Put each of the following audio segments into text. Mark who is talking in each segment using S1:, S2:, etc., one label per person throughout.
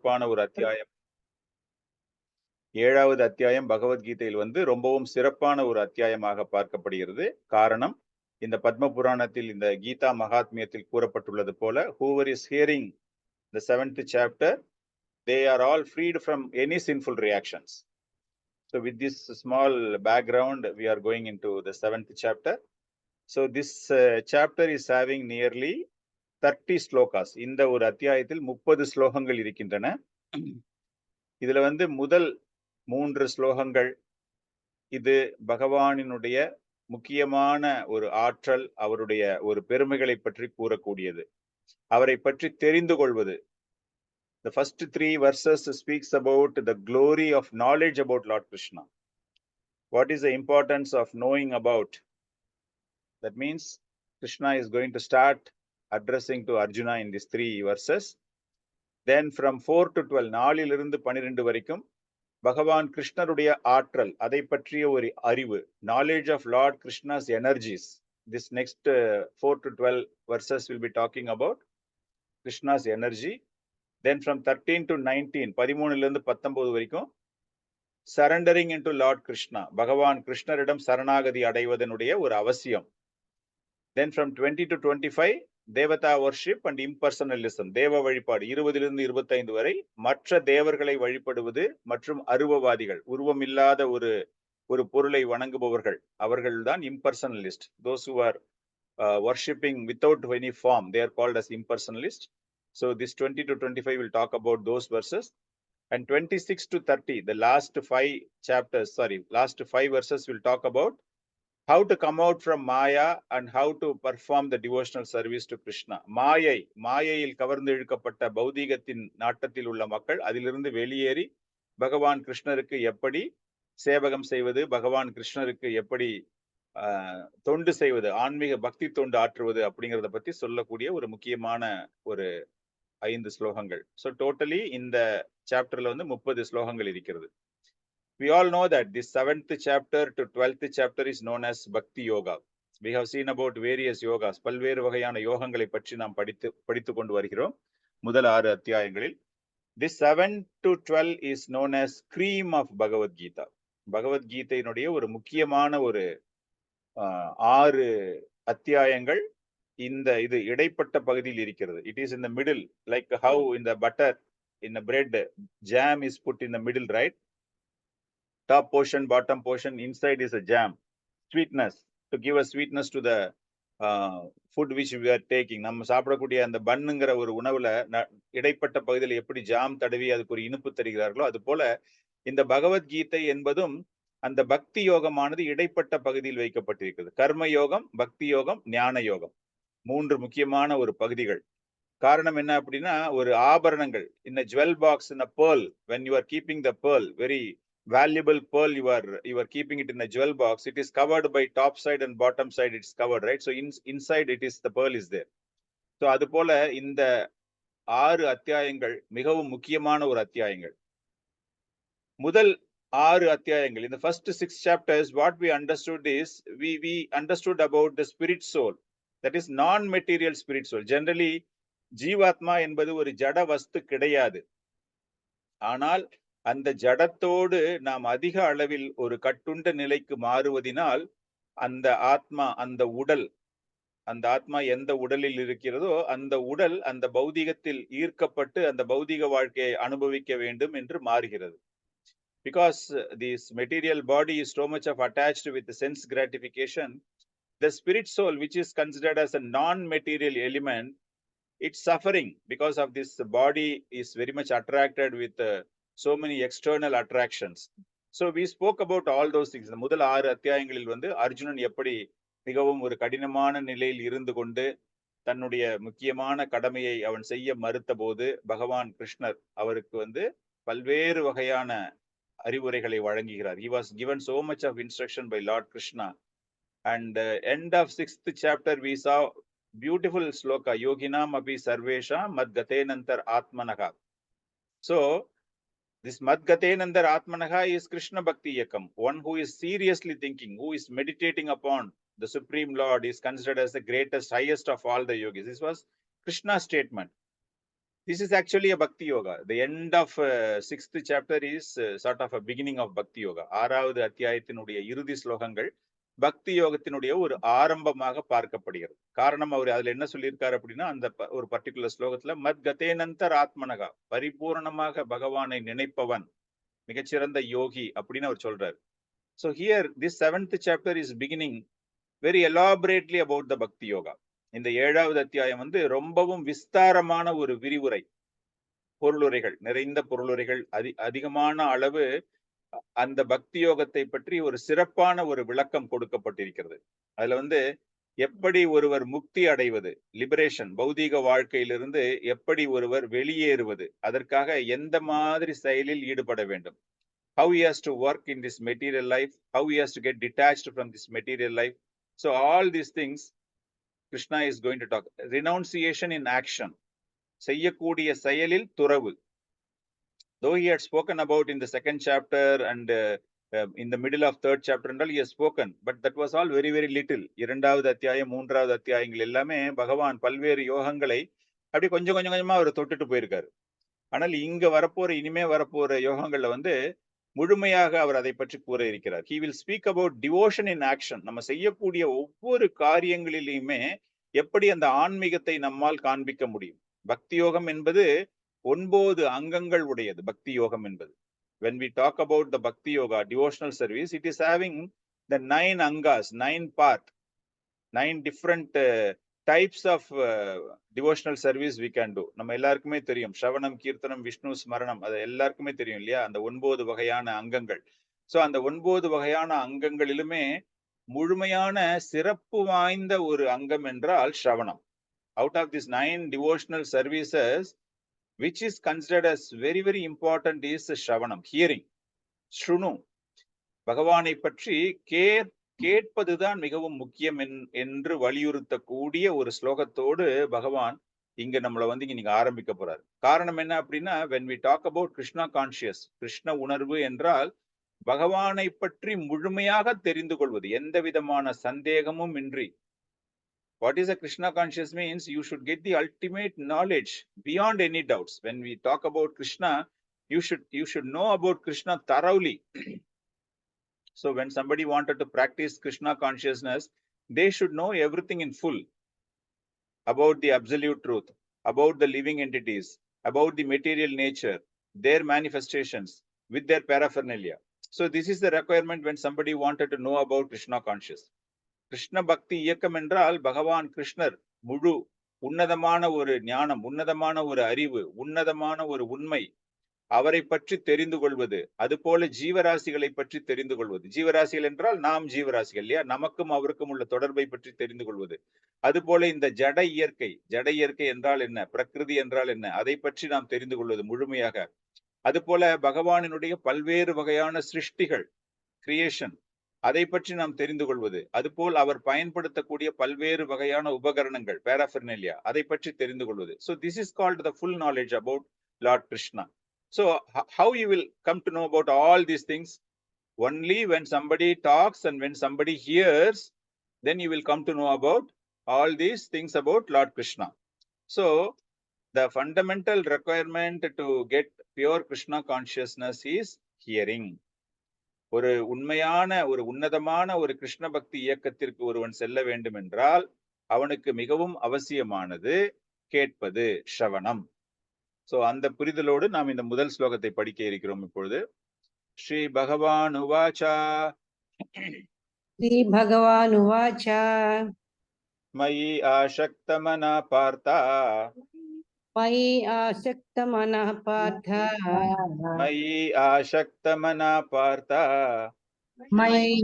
S1: சிறப்பான ஒரு அத்தியாயம். 7வது அத்தியாயம் பகவத்கீதையில் ரொம்பவும் சிறப்பான ஒரு அத்தியாயமாக பார்க்கப்படுகிறது. காரணம், இந்த பத்ம புராணத்தில் இந்த கீதா மகாத்மியத்தில் கூறப்பட்டுள்ளது போல, whoever is hearing the 7th chapter, they are all freed from any sinful reactions. So with this small background, we are going into the 7th chapter. So this chapter is having nearly 30 slokas. இந்த ஒரு அத்தியாயத்தில் 30 ஸ்லோகங்கள் இருக்கின்றன. இதுல முதல் 3 ஸ்லோகங்கள் இது பகவானினுடைய முக்கியமான ஒரு ஆற்றல், அவருடைய ஒரு பெருமைகளை பற்றி கூறக்கூடியது, அவரை பற்றி தெரிந்து கொள்வது. The first 3 verses speaks about the glory of knowledge about Lord Krishna. What is the importance of knowing about? That means Krishna is going to start addressing to Arjuna in these 3 verses. Then from 4 to 12, 4 இலிருந்து 12 வரைக்கும் பகவான் கிருஷ்ணருடைய ஆற்றல், அதை பற்றிய ஒரு அறிவு, knowledge of Lord Krishna's energies. This next 4 to 12 verses will be talking about Krishna's energy. Then from 13 to 19, 13 இலிருந்து 19 வரைக்கும் surrendering into Lord Krishna, பகவான் கிருஷ்ணரிடம் சரணாகதி அடைவதனுடைய ஒரு அவசியம். Then from 20 to 25, Devatha worship and impersonalism, தேவ வழிபாடு. 20 இலிருந்து 25 வரை மற்ற தேவர்களை வழிபடுவது மற்றும் அருவவாதிகள், உருவமில்லாத ஒரு பொருளை வணங்குபவர்கள், அவர்கள்தான் impersonalist. Those who are worshipping without any form, they are called as impersonalist. So this 20 to 25 will talk about those verses. And 26 to 30, the last 5 verses will talk about how to come out from Maya and how to perform the devotional service to Krishna. மாயையில் கவர்ந்து இழுக்கப்பட்ட பௌதீகத்தின் நாட்டத்தில் உள்ள மக்கள் அதிலிருந்து வெளியேறி பகவான் கிருஷ்ணருக்கு எப்படி சேவகம் செய்வது, பகவான் கிருஷ்ணருக்கு எப்படி தொண்டு செய்வது, ஆன்மீக பக்தி தொண்டு ஆற்றுவது அப்படிங்கிறத பத்தி சொல்லக்கூடிய ஒரு முக்கியமான ஒரு 5 ஸ்லோகங்கள். ஸோ டோட்டலி இந்த சாப்டர்ல 30 ஸ்லோகங்கள் இருக்கிறது. We all know that this 7th chapter to 12th chapter is known as Bhakti Yoga. We have seen about various yogas. பல்வேறு வகையான யோகங்களை பற்றி நாம் படித்து கொண்டு வருகிறோம் முதல் 6 அத்தியாயங்களில். This 7 to 12 is known as cream of Bhagavad Gita. பகவத்கீதையினுடைய ஒரு முக்கியமான ஒரு 6 அத்தியாயங்கள் இது இடைப்பட்ட பகுதியில் இருக்கிறது. It is in the middle, like how in the butter, in the bread, jam is put in the middle, right? Top portion, bottom portion, inside is a jam, sweetness, to give a sweetness to the food which we are taking. நம்ம சாப்பிடக்கூடிய அந்த பன்னுங்கிற ஒரு உணவுல இடைப்பட்ட பகுதியில் எப்படி jam தடவி அதுக்கு ஒரு இனிப்பு தருகிறார்களோ, அது போல இந்த பகவத்கீதை என்பதும் அந்த பக்தி யோகமானது இடைப்பட்ட பகுதியில் வைக்கப்பட்டிருக்கிறது. கர்ம யோகம், பக்தி யோகம், ஞான யோகம், 3 முக்கியமான ஒரு பகுதிகள். காரணம் என்ன அப்படின்னா, ஒரு ஆபரணங்கள், in a jewel box, in a pearl, when you are keeping the pearl, very valuable pearl, you are keeping it in a jewel box, it is covered by top side and bottom side, it's covered, right? So inside it is, the pearl is there. So அது போல இந்த 6 அத்தியாயங்கள் மிகவும் முக்கியமான ஒரு அத்தியாயங்கள். முதல் 6 அத்தியாயங்கள், in the first 6 chapters, what we understood is, we understood about the spirit soul, that is non-material spirit soul. Generally ஜீவாத்மா என்பது ஒரு ஜட வஸ்து கிடையாது. ஆனால் அந்த ஜடத்தோடு நாம் அதிக அளவில் ஒரு கட்டுண்ட நிலைக்கு மாறுவதினால் அந்த ஆத்மா, அந்த ஆத்மா எந்த உடலில் இருக்கிறதோ அந்த உடல் அந்த பௌதிகத்தில் ஈர்க்கப்பட்டு அந்த பௌதிக வாழ்க்கையை அனுபவிக்க வேண்டும் என்று மாறுகிறது. Because this material body is so much of attached with the sense gratification, the spirit soul, which is considered as a non-material element, it's suffering because of this. Body is very much attracted with so many external attractions. So we spoke about all those things. முதல் 6 அத்தியாயங்களில் அர்ஜுனன் எப்படி மிகவும் ஒரு கடினமான நிலையில் இருந்து கொண்டு தன்னுடைய முக்கியமான கடமையை அவன் செய்ய மறுத்த போது பகவான் கிருஷ்ணர் அவருக்கு பல்வேறு வகையான அறிவுரைகளை வழங்குகிறார். He was given so much of instruction by Lord Krishna. And end of 6th chapter we saw beautiful sloka, yoginam api sarvesha madgatenantar atmanaha. So this madgatenantar atmanaha is Krishna bhakti yakam. One who is seriously thinking, who is meditating upon the Supreme Lord, is considered as the greatest, highest of all the yogis. This was Krishna's statement. This is actually a Bhakti Yoga. The end of 6th chapter is sort of a beginning of Bhakti Yoga. 6வது அத்தியாயத்தினுடைய இறுதி ஸ்லோகங்கள் பக்தி யோகத்தினுடைய ஒரு ஆரம்பமாக பார்க்கப்படுகிறது. காரணம் அவர் அதுல என்ன சொல்லியிருக்காரு அப்படின்னா, அந்த ஒரு பர்டிகுலர் ஸ்லோகத்துல மத் கதேனந்தர் ஆத்மனகா, பரிபூர்ணமாக பகவானை நினைப்பவன் மிகச்சிறந்த யோகி அப்படின்னு அவர் சொல்றாரு. So here this 7th chapter is beginning very elaborately about the Bhakti Yoga. இந்த 7வது அத்தியாயம் வந்து ரொம்பவும் விஸ்தாரமான ஒரு விரிவுரை, பொருளுரைகள், நிறைந்த பொருளுரைகள், அதிகமான அளவு அந்த பக்தி யோகத்தை பற்றி ஒரு சிறப்பான ஒரு விளக்கம் கொடுக்கப்பட்டிருக்கிறது. அதுல வந்து எப்படி ஒருவர் முக்தி அடைவது, லிபரேஷன், பௌதீக வாழ்க்கையிலிருந்து எப்படி ஒருவர் வெளியேறுவது, அதற்காக எந்த மாதிரி செயலில் ஈடுபட வேண்டும், how he has to work in this material life, how he has to get detached from this material life. So all these things Krishna is going to talk. Renunciation in action, செய்யக்கூடிய செயலில் துறவு. Though he had spoken about in the 2nd chapter and in the middle of 3rd chapter and all he has spoken, but that was all very very little. 2வது அத்தியாயம் 3வது அத்தியாயங்கள் எல்லாமே பகவான் பல்வேறு யோகங்களை அப்படி கொஞ்சம் கொஞ்சமா அவர் தொட்டுட்டு போயிருக்காரு. ஆனால் இங்க வரப்போற இனிமே வரப்போற யோகங்கள்ல வந்து முழுமையாக அவர் அதை பற்றி கூற இருக்கிறார். He will speak about devotion in action. நம்ம செய்யக்கூடிய ஒவ்வொரு காரியங்களிலுமே எப்படி அந்த ஆன்மீகத்தை நம்மால் காண்பிக்க முடியும். பக்தி யோகம் என்பது 9 அங்கங்கள் உடையது. பக்தி யோகம் என்பது, when we talk about the bhakti yoga devotional service, it is having the 9 angas, 9 part, 9 different types of devotional service we can do. நம்ம எல்லாருக்குமே தெரியும், ஸ்ரவணம், கீர்த்தனம், விஷ்ணு ஸ்மரணம், அது எல்லாருக்குமே தெரியும் இல்லையா, அந்த 9 வகையான அங்கங்கள். சோ அந்த 9 வகையான அங்கங்களிலுமே முழுமையான சிறப்பு வாய்ந்த ஒரு அங்கம் என்றால் ஸ்ரவணம். Out of these 9 devotional services, which is considered as very very important is shravanam, hearing. Shrunu, பகவானை பற்றி கேட்பதுதான் மிகவும் முக்கியம் என்று வலியுறுத்தக்கூடிய ஒரு ஸ்லோகத்தோடு பகவான் இங்க நம்மளை வந்து இன்னைக்கு ஆரம்பிக்க போறாரு. காரணம் என்ன அப்படின்னா, when we talk about Krishna conscious, Krishna உணர்வு என்றால் பகவானை பற்றி முழுமையாக தெரிந்து கொள்வது, எந்த விதமான சந்தேகமும் இன்றி. What is a Krishna conscious means? You should get the ultimate knowledge beyond any doubts. When we talk about Krishna, you should know about Krishna thoroughly. So when somebody wanted to practice Krishna consciousness, they should know everything in full about the absolute truth, about the living entities, about the material nature, their manifestations with their paraphernalia. So this is the requirement when somebody wanted to know about Krishna conscious. Krishna பக்தி இயக்கம் என்றால் பகவான் கிருஷ்ணர் முழு உன்னதமான ஒரு ஞானம், உன்னதமான ஒரு அறிவு, உன்னதமான ஒரு உண்மை, அவரை பற்றி தெரிந்து கொள்வது, அது போல ஜீவராசிகளை பற்றி தெரிந்து கொள்வது. ஜீவராசிகள் என்றால் நாம் ஜீவராசிகள் இல்லையா, நமக்கும் அவருக்கும் உள்ள தொடர்பை பற்றி தெரிந்து கொள்வது. அது போல இந்த ஜட இயற்கை என்றால் என்ன, பிரகிருதி என்றால் என்ன, அதை பற்றி நாம் தெரிந்து கொள்வது முழுமையாக. அது போல பகவானினுடைய பல்வேறு வகையான சிருஷ்டிகள், கிரியேஷன், அதை பற்றி நாம் தெரிந்து கொள்வது. அதுபோல் அவர் பயன்படுத்தக்கூடிய பல்வேறு வகையான உபகரணங்கள், paraphernalia, அதை பற்றி தெரிந்து கொள்வது. So this is called the full knowledge about Lord Krishna. So how you will come to know about all these things? Only when somebody talks and when somebody hears, then you will come to know about all these things about Lord Krishna. So the fundamental requirement to get pure Krishna consciousness is hearing. ஒரு உண்மையான ஒரு உன்னதமான ஒரு கிருஷ்ண பக்தி இயக்கத்திற்கு ஒருவன் செல்ல வேண்டும் என்றால் அவனுக்கு மிகவும் அவசியமானது கேட்பது, ஸ்ரவணம். சோ அந்த புரிதலோடு நாம் இந்த முதல் ஸ்லோகத்தை படிக்க இருக்கிறோம் இப்பொழுது. ஸ்ரீ பகவான் உவாச்சா.
S2: ஸ்ரீ பகவான் உவாச்சா.
S1: மயி ஆசக்தமனா பார்த்தா.
S2: மயி ஆசக்தமனா பார்த்தா.
S1: மயி ஆசக்தமனா பார்த்தா.
S2: மயி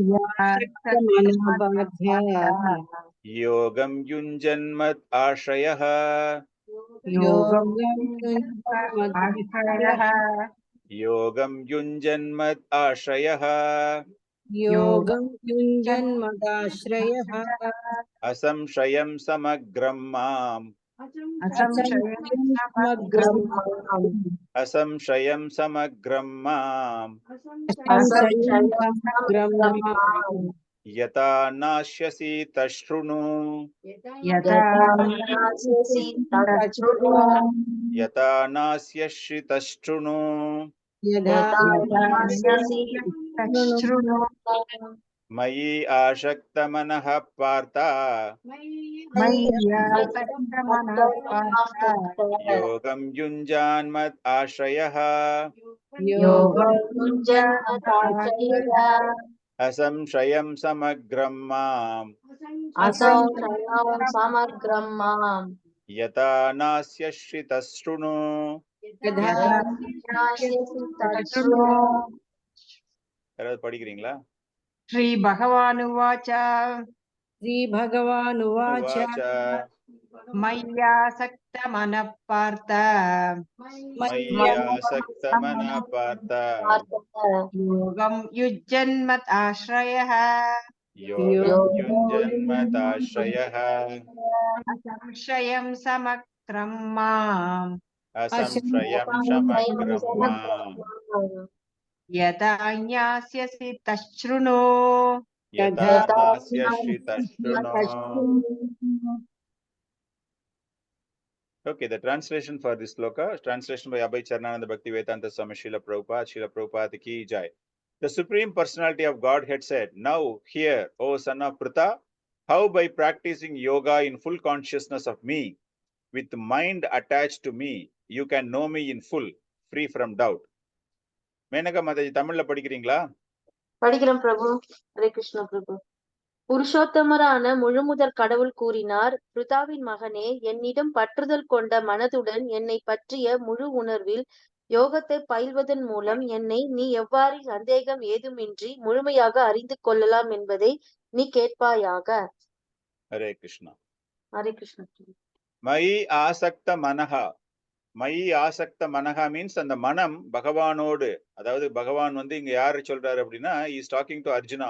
S2: ஆசக்தமனா பார்த்தா.
S1: யோகம் யுஞ்சன்மத் ஆஸ்ரயः.
S2: யோகம் யுஞ்சன்மத் ஆஸ்ரயः.
S1: யோகம் யுஞ்சன்மத் ஆஸ்ரயः.
S2: யோகம் யுஞ்சன்மத் ஆஸ்ரயः.
S1: அசம்சயம் சமக்ரம் மாம். அசம்சயம் சமக்ரம் மாம். यथा नास्यसि तशृणु
S2: यथा
S3: नास्यसि तच्छृणु
S1: यथा नास्यसि तशृणु
S2: यथा
S3: यथा नास्यसि
S2: शृणु
S1: मयि आसक्तमनः पार्थ
S2: मय्यासक्तमनः पार्थ
S1: योगं युञ्जान् मत् आश्रयः
S2: योगं
S3: योगमुञ्जन्मदाश्रयः
S1: असंशयं समग्रं माम्
S3: असंशयं समग्रं माम्
S1: यथा नास्यसि तशृणु
S2: यथा
S3: यथा नास्यसि तच्छृणु
S1: யாராவது படிக்கிறீங்களா?
S2: श्री भगवानुवाच श्रीभगवानुवाच
S1: उवाच
S2: मय्यासक्तमनः पार्थ
S1: मय्यासक्तमनः पार्थ
S2: योगं युज्यन्मत् आश्रयः
S1: योगं युञ्जन्मदाश्रयः
S2: असंशयं समग्रं माम्
S1: असंशयं समग्रं माम्
S2: यथा ज्ञास्यसि तच्छृणु
S1: यथा नास्यसि तशृणु. Okay, the translation for this sloka, translation by Abhay Charananda Bhakti Vedanta Swami Srila Prabhupada ki jai. The Supreme Personality of Godhead said, "Now hear, O son of Pritha, how by practicing yoga in full consciousness of me, with mind attached to me, you can know me in full, free from doubt." Maneka Mataji தமிழ்ல படிக்கிறீங்களா?
S3: படிக்கிறேன் பிரபு. ஹரே கிருஷ்ண பிரபு. புருஷோத்தமரான முழுமுதற் கடவுள் கூறினார், பிருதாவின் மகனே, என்னிடம் பற்றுதல் கொண்ட மனதுடன் என்னை பற்றிய முழு உணர்வில் யோகத்தை பயில்வதன் மூலம் என்னை நீ எவ்வாறு சந்தேகம் ஏதுமின்றி முழுமையாக அறிந்து கொள்ளலாம் என்பதை நீ கேட்பாயாக.
S1: ஹரே கிருஷ்ணா.
S3: ஹரே கிருஷ்ண.
S1: மயி ஆசக்த மனஹா. மயி ஆசக்த மனஹா மீன்ஸ் அந்த மனம் பகவானோடு, அதாவது பகவான் இங்க யாரு சொல்றாரு அப்படின்னா, இஸ் டாக்கிங் டு அர்ஜுனா,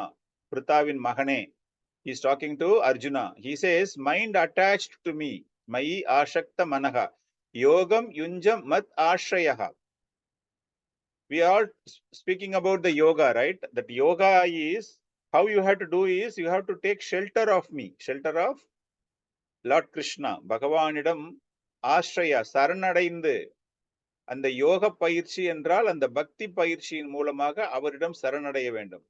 S1: பிருத்தாவின் மகனே. Is talking to Arjuna. He says mind attached to me, மயி ஆசக்த மனஹா, யோகம் யுஞ்சம் மத் ஆஸ்ரயஹ. We are speaking about the yoga, right? That yoga is, how you have to do is, you have to take shelter of me, shelter of Lord Krishna. பகவானிடம் ஆஸ்ரயா, சரணடைந்து, அந்த யோக பயிற்சி என்றால் அந்த பக்தி பயிற்சியின் மூலமாக அவரிடம் சரணடைய வேண்டும்.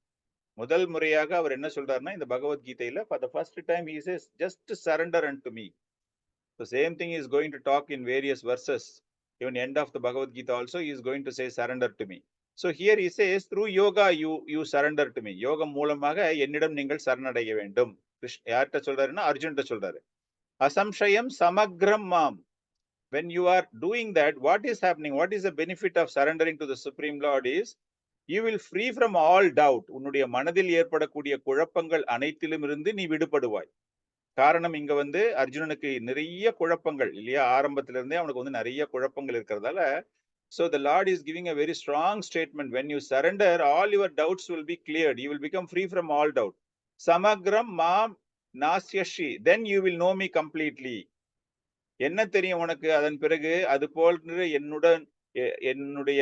S1: முதல் முறையாக அவர் என்ன சொல்றாருன்னா, இந்த பகவத்கீதையில for the first time he says just surrender unto me. The same thing is going to talk in various verses. Even end of the Bhagavad Gita also he is going to say surrender to me. So here he says through yoga you surrender to me. யோகம் மூலமாக என்னிடம் நீங்கள் சரணடைய வேண்டும். யார்கிட்ட சொல்றாருன்னா அர்ஜுன்கிட்ட சொல்றாரு. அசம்சயம் சமக்ரம் மாம். When you are doing that, what is happening? What is the benefit of surrendering to the Supreme Lord is, you will free from all doubt. உன்னுடைய மனதில் ஏற்படக்கூடிய குழப்பங்கள் அனைத்திலும் இருந்து நீ விடுபடுவாய். காரணம் இங்க அர்ஜுனனுக்கு நிறைய குழப்பங்கள் இல்லையா, ஆரம்பத்திலிருந்தே அவனுக்கு நிறைய குழப்பங்கள் இருக்கிறதால, so the Lord is giving a very strong statement. When you surrender, all your doubts will be cleared. You will become free from all doubt. Samagram mam nasyashi, then you will know me completely. என்ன தெரியும் உனக்கு அதன் பிறகு? அது போன்று என்னுடைய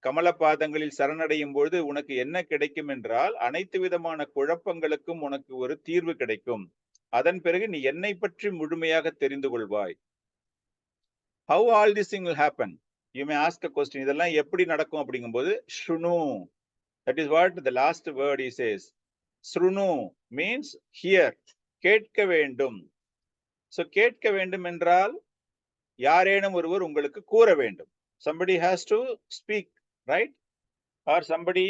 S1: கமலபாதங்களில் சரணடையும் பொழுது உனக்கு என்ன கிடைக்கும் என்றால், அனைத்து விதமான குழப்பங்களுக்கும் உனக்கு ஒரு தீர்வு கிடைக்கும். அதன் பிறகு நீ என்னை பற்றி முழுமையாக தெரிந்து கொள்வாய். How all this thing will happen? You may ask a question. இதெல்லாம் எப்படி நடக்கும் அப்படிங்கும்போது, ஸ்ருணு. That is what the last word he says. ஸ்ருணு means hear. கேட்க வேண்டும். So கேட்க வேண்டும் என்றால் யாரேனும் ஒருவர் உங்களுக்கு கூற வேண்டும். Somebody has to speak, right? Or somebody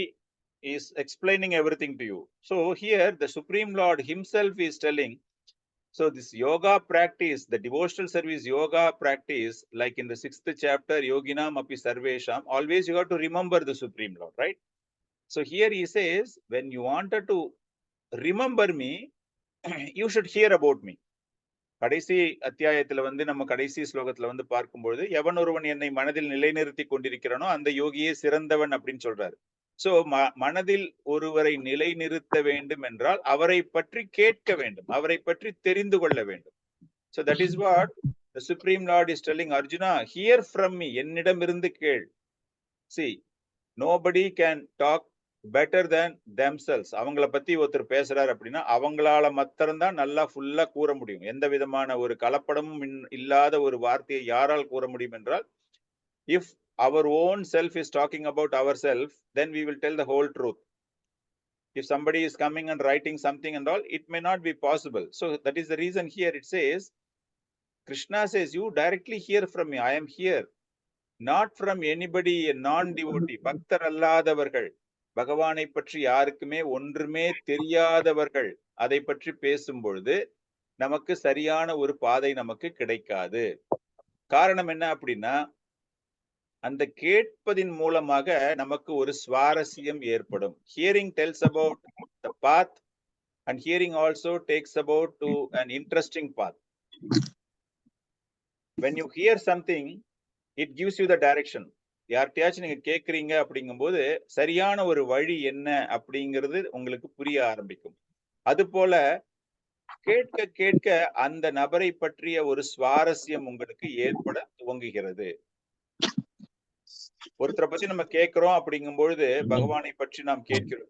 S1: is explaining everything to you. So here the Supreme Lord himself is telling, so this yoga practice, the devotional service yoga practice, like in the 6th chapter, Yoginam api sarvesham, always you have to remember the Supreme Lord, right? So here he says, when you wanted to remember me, you should hear about me. கடைசி அத்தியாயத்துல நம்ம கடைசி ஸ்லோகத்துல பார்க்கும்பொழுது, எவன் ஒருவன் என்னை மனதில் நிலைநிறுத்தி கொண்டிருக்கிறானோ அந்த யோகியே சிறந்தவன் அப்படின்னு சொல்றாரு. சோ மனதில் ஒருவரை நிலைநிறுத்த வேண்டும் என்றால் அவரை பற்றி கேட்க வேண்டும், அவரை பற்றி தெரிந்து கொள்ள வேண்டும். So that is what the Supreme Lord is telling Arjuna, hear from me, என்னிடம் இருந்து கேள். See, nobody can talk better than themselves. அவங்கள பத்தி ஒருத்தர் பேசுறாரு அப்படின்னா அவங்களால மாத்திரம்தான் நல்லா ஃபுல்லா கூற முடியும். எந்த விதமான ஒரு கலப்படமும் இல்லாத ஒரு வார்த்தையை யாரால் கூற முடியும் என்றால், if our own self is talking about ourselves, then we will tell the whole truth. If somebody is coming and writing something and all, it may not be possible. So that is the reason here it says, Krishna says, you directly hear from me. I am here. Not from anybody, a non-devotee, பக்தர் அல்லாதவர்கள், பகவானை பற்றி யாருக்குமே ஒன்றுமே தெரியாதவர்கள் அதை பற்றி பேசும் பொழுது நமக்கு சரியான ஒரு பாதை நமக்கு கிடைக்காது. காரணம் என்ன அப்படின்னா, அந்த கேட்பதின் மூலமாக நமக்கு ஒரு சுவாரஸ்யம் ஏற்படும். Hearing tells about the path and hearing also takes about to an interesting path. When you hear something, it gives you the direction. யார்கிட்டயாச்சும் நீங்க கேட்கறீங்க அப்படிங்கும்போது சரியான ஒரு வழி என்ன அப்படிங்கிறது உங்களுக்கு புரிய ஆரம்பிக்கும். அது போல கேட்க கேட்க அந்த நபரை பற்றிய ஒரு சுவாரஸ்யம் உங்களுக்கு ஏற்பட துவங்குகிறது. ஒருத்தரை பற்றி நம்ம கேட்கிறோம் அப்படிங்கும்பொழுது பகவானை பற்றி நாம் கேட்கிறோம்.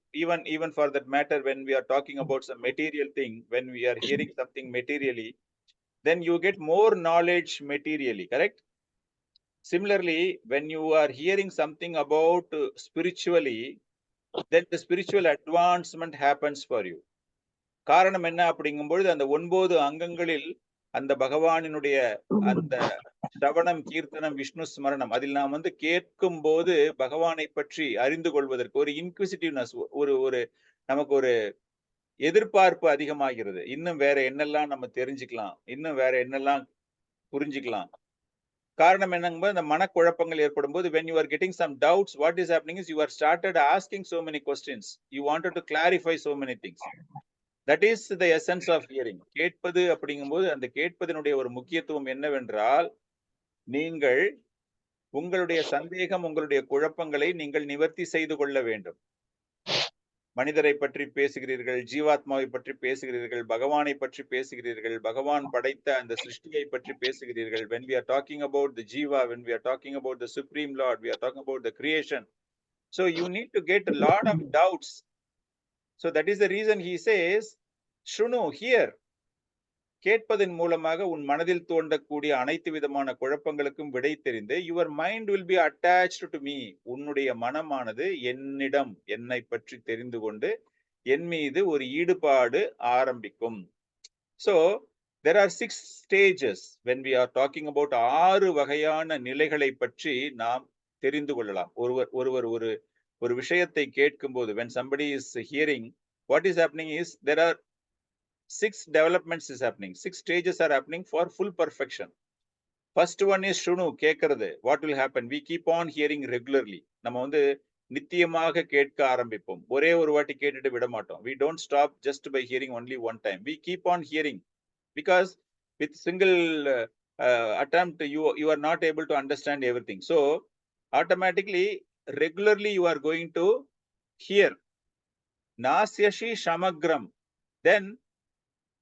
S1: even for that matter, when we are talking about some material thing, when we are hearing something materially, then you get more knowledge materially, correct? Similarly, when you are hearing something about spiritually, then the spiritual advancement happens for you. காரணம் என்ன அப்படிங்கும்பொழுது அந்த 9 அங்கங்களில் அந்த பகவானினுடைய அந்த சவணம், கீர்த்தனம், விஷ்ணு ஸ்மரணம், அதில் நாம் கேட்கும் போது பகவானை பற்றி அறிந்து கொள்வதற்கு ஒரு இன்க்விசிட்டிவ்னஸ், ஒரு நமக்கு ஒரு எதிர்பார்ப்பு அதிகமாகிறது. இன்னும் வேற என்னெல்லாம் நம்ம தெரிஞ்சுக்கலாம், இன்னும் வேற என்னெல்லாம் புரிஞ்சுக்கலாம். காரணம் என்னங்கும்போது அந்த மனக்குழப்பங்கள் ஏற்படும் போது, when you are getting some doubts, what is happening is you are started asking so many questions. You wanted to clarify so many things. That is the essence of hearing. கேட்பது அப்படிங்கும்போது அந்த கேட்பதனுடைய ஒரு முக்கியத்துவம் என்னவென்றால், நீங்கள் உங்களுடைய சந்தேகம், உங்களுடைய குழப்பங்களை நீங்கள் நிவர்த்தி செய்து கொள்ள வேண்டும். மனிதரை பற்றி பேசுகிறீர்கள், ஜீவாத்மாவை பற்றி பேசுகிறீர்கள், பகவானை பற்றி பேசுகிறீர்கள், பகவான் படைத்த அந்த சிருஷ்டியை பற்றி பேசுகிறீர்கள். When we are talking about the jiva, when we are talking about the supreme lord, we are talking about the creation. So you need to get a lot of doubts. So that is the reason he says, Shrunu, hear. கேட்பதன் மூலமாக உன் மனதில் தோன்றக்கூடிய அனைத்து விதமான குழப்பங்களுக்கும் விடை தெரிந்து, your mind will be attached to me. உன்னுடைய மனமானது என்னிடம், என்னை பற்றி தெரிந்து கொண்டு என் மீது ஒரு ஈடுபாடு ஆரம்பிக்கும். So there are 6 stages when we are talking about 6 வகையான நிலைகளை பற்றி நாம் தெரிந்து கொள்ளலாம். ஒருவர் ஒரு விஷயத்தை கேட்கும் போது, when somebody is hearing, what is happening is there are 6 developments is happening. 6 stages are happening for full perfection. First one is Shunu, கேட்கிறது. What will happen? We keep on hearing regularly. நம்ம நித்தியமாக கேட்க ஆரம்பிப்போம். ஒரே ஒரு வாட்டி கேட்டுட்டு விட மாட்டோம். We don't stop just by hearing only one time. We keep on hearing because with single attempt you are not able to understand everything. So automatically, regularly you are going to hear. Nasyashi shamagram. Then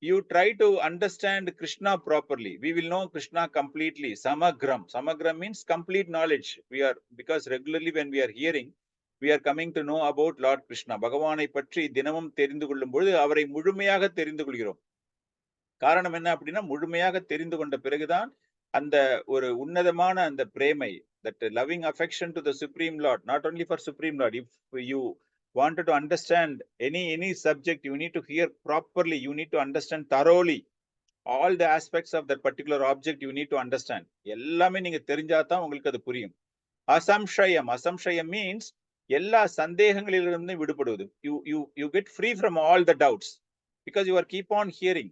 S1: you try to understand Krishna properly. We will know Krishna completely. Samagram. Samagram means complete knowledge. Because regularly when we are hearing, we are coming to know about Lord Krishna. பகவானை பற்றி தினமும் தெரிந்து கொள்ளும் பொழுது அவரை முழுமையாக தெரிந்து கொள்கிறோம். காரணம் என்ன அப்படின்னா, முழுமையாக தெரிந்து கொண்ட பிறகுதான் அந்த ஒரு உன்னதமான அந்த பிரேமை, that loving affection to the Supreme Lord, not only for Supreme Lord. If you wanted to understand any subject, you need to hear properly, you need to understand thoroughly all the aspects of that particular object. You need to understand. எல்லாமே நீங்க தெரிஞ்சாதான் உங்களுக்கு அது புரியும். Asamshayam means எல்லா சந்தேகங்களிலிருந்து விடுபடுவது. You get free from all the doubts because you are keep on hearing.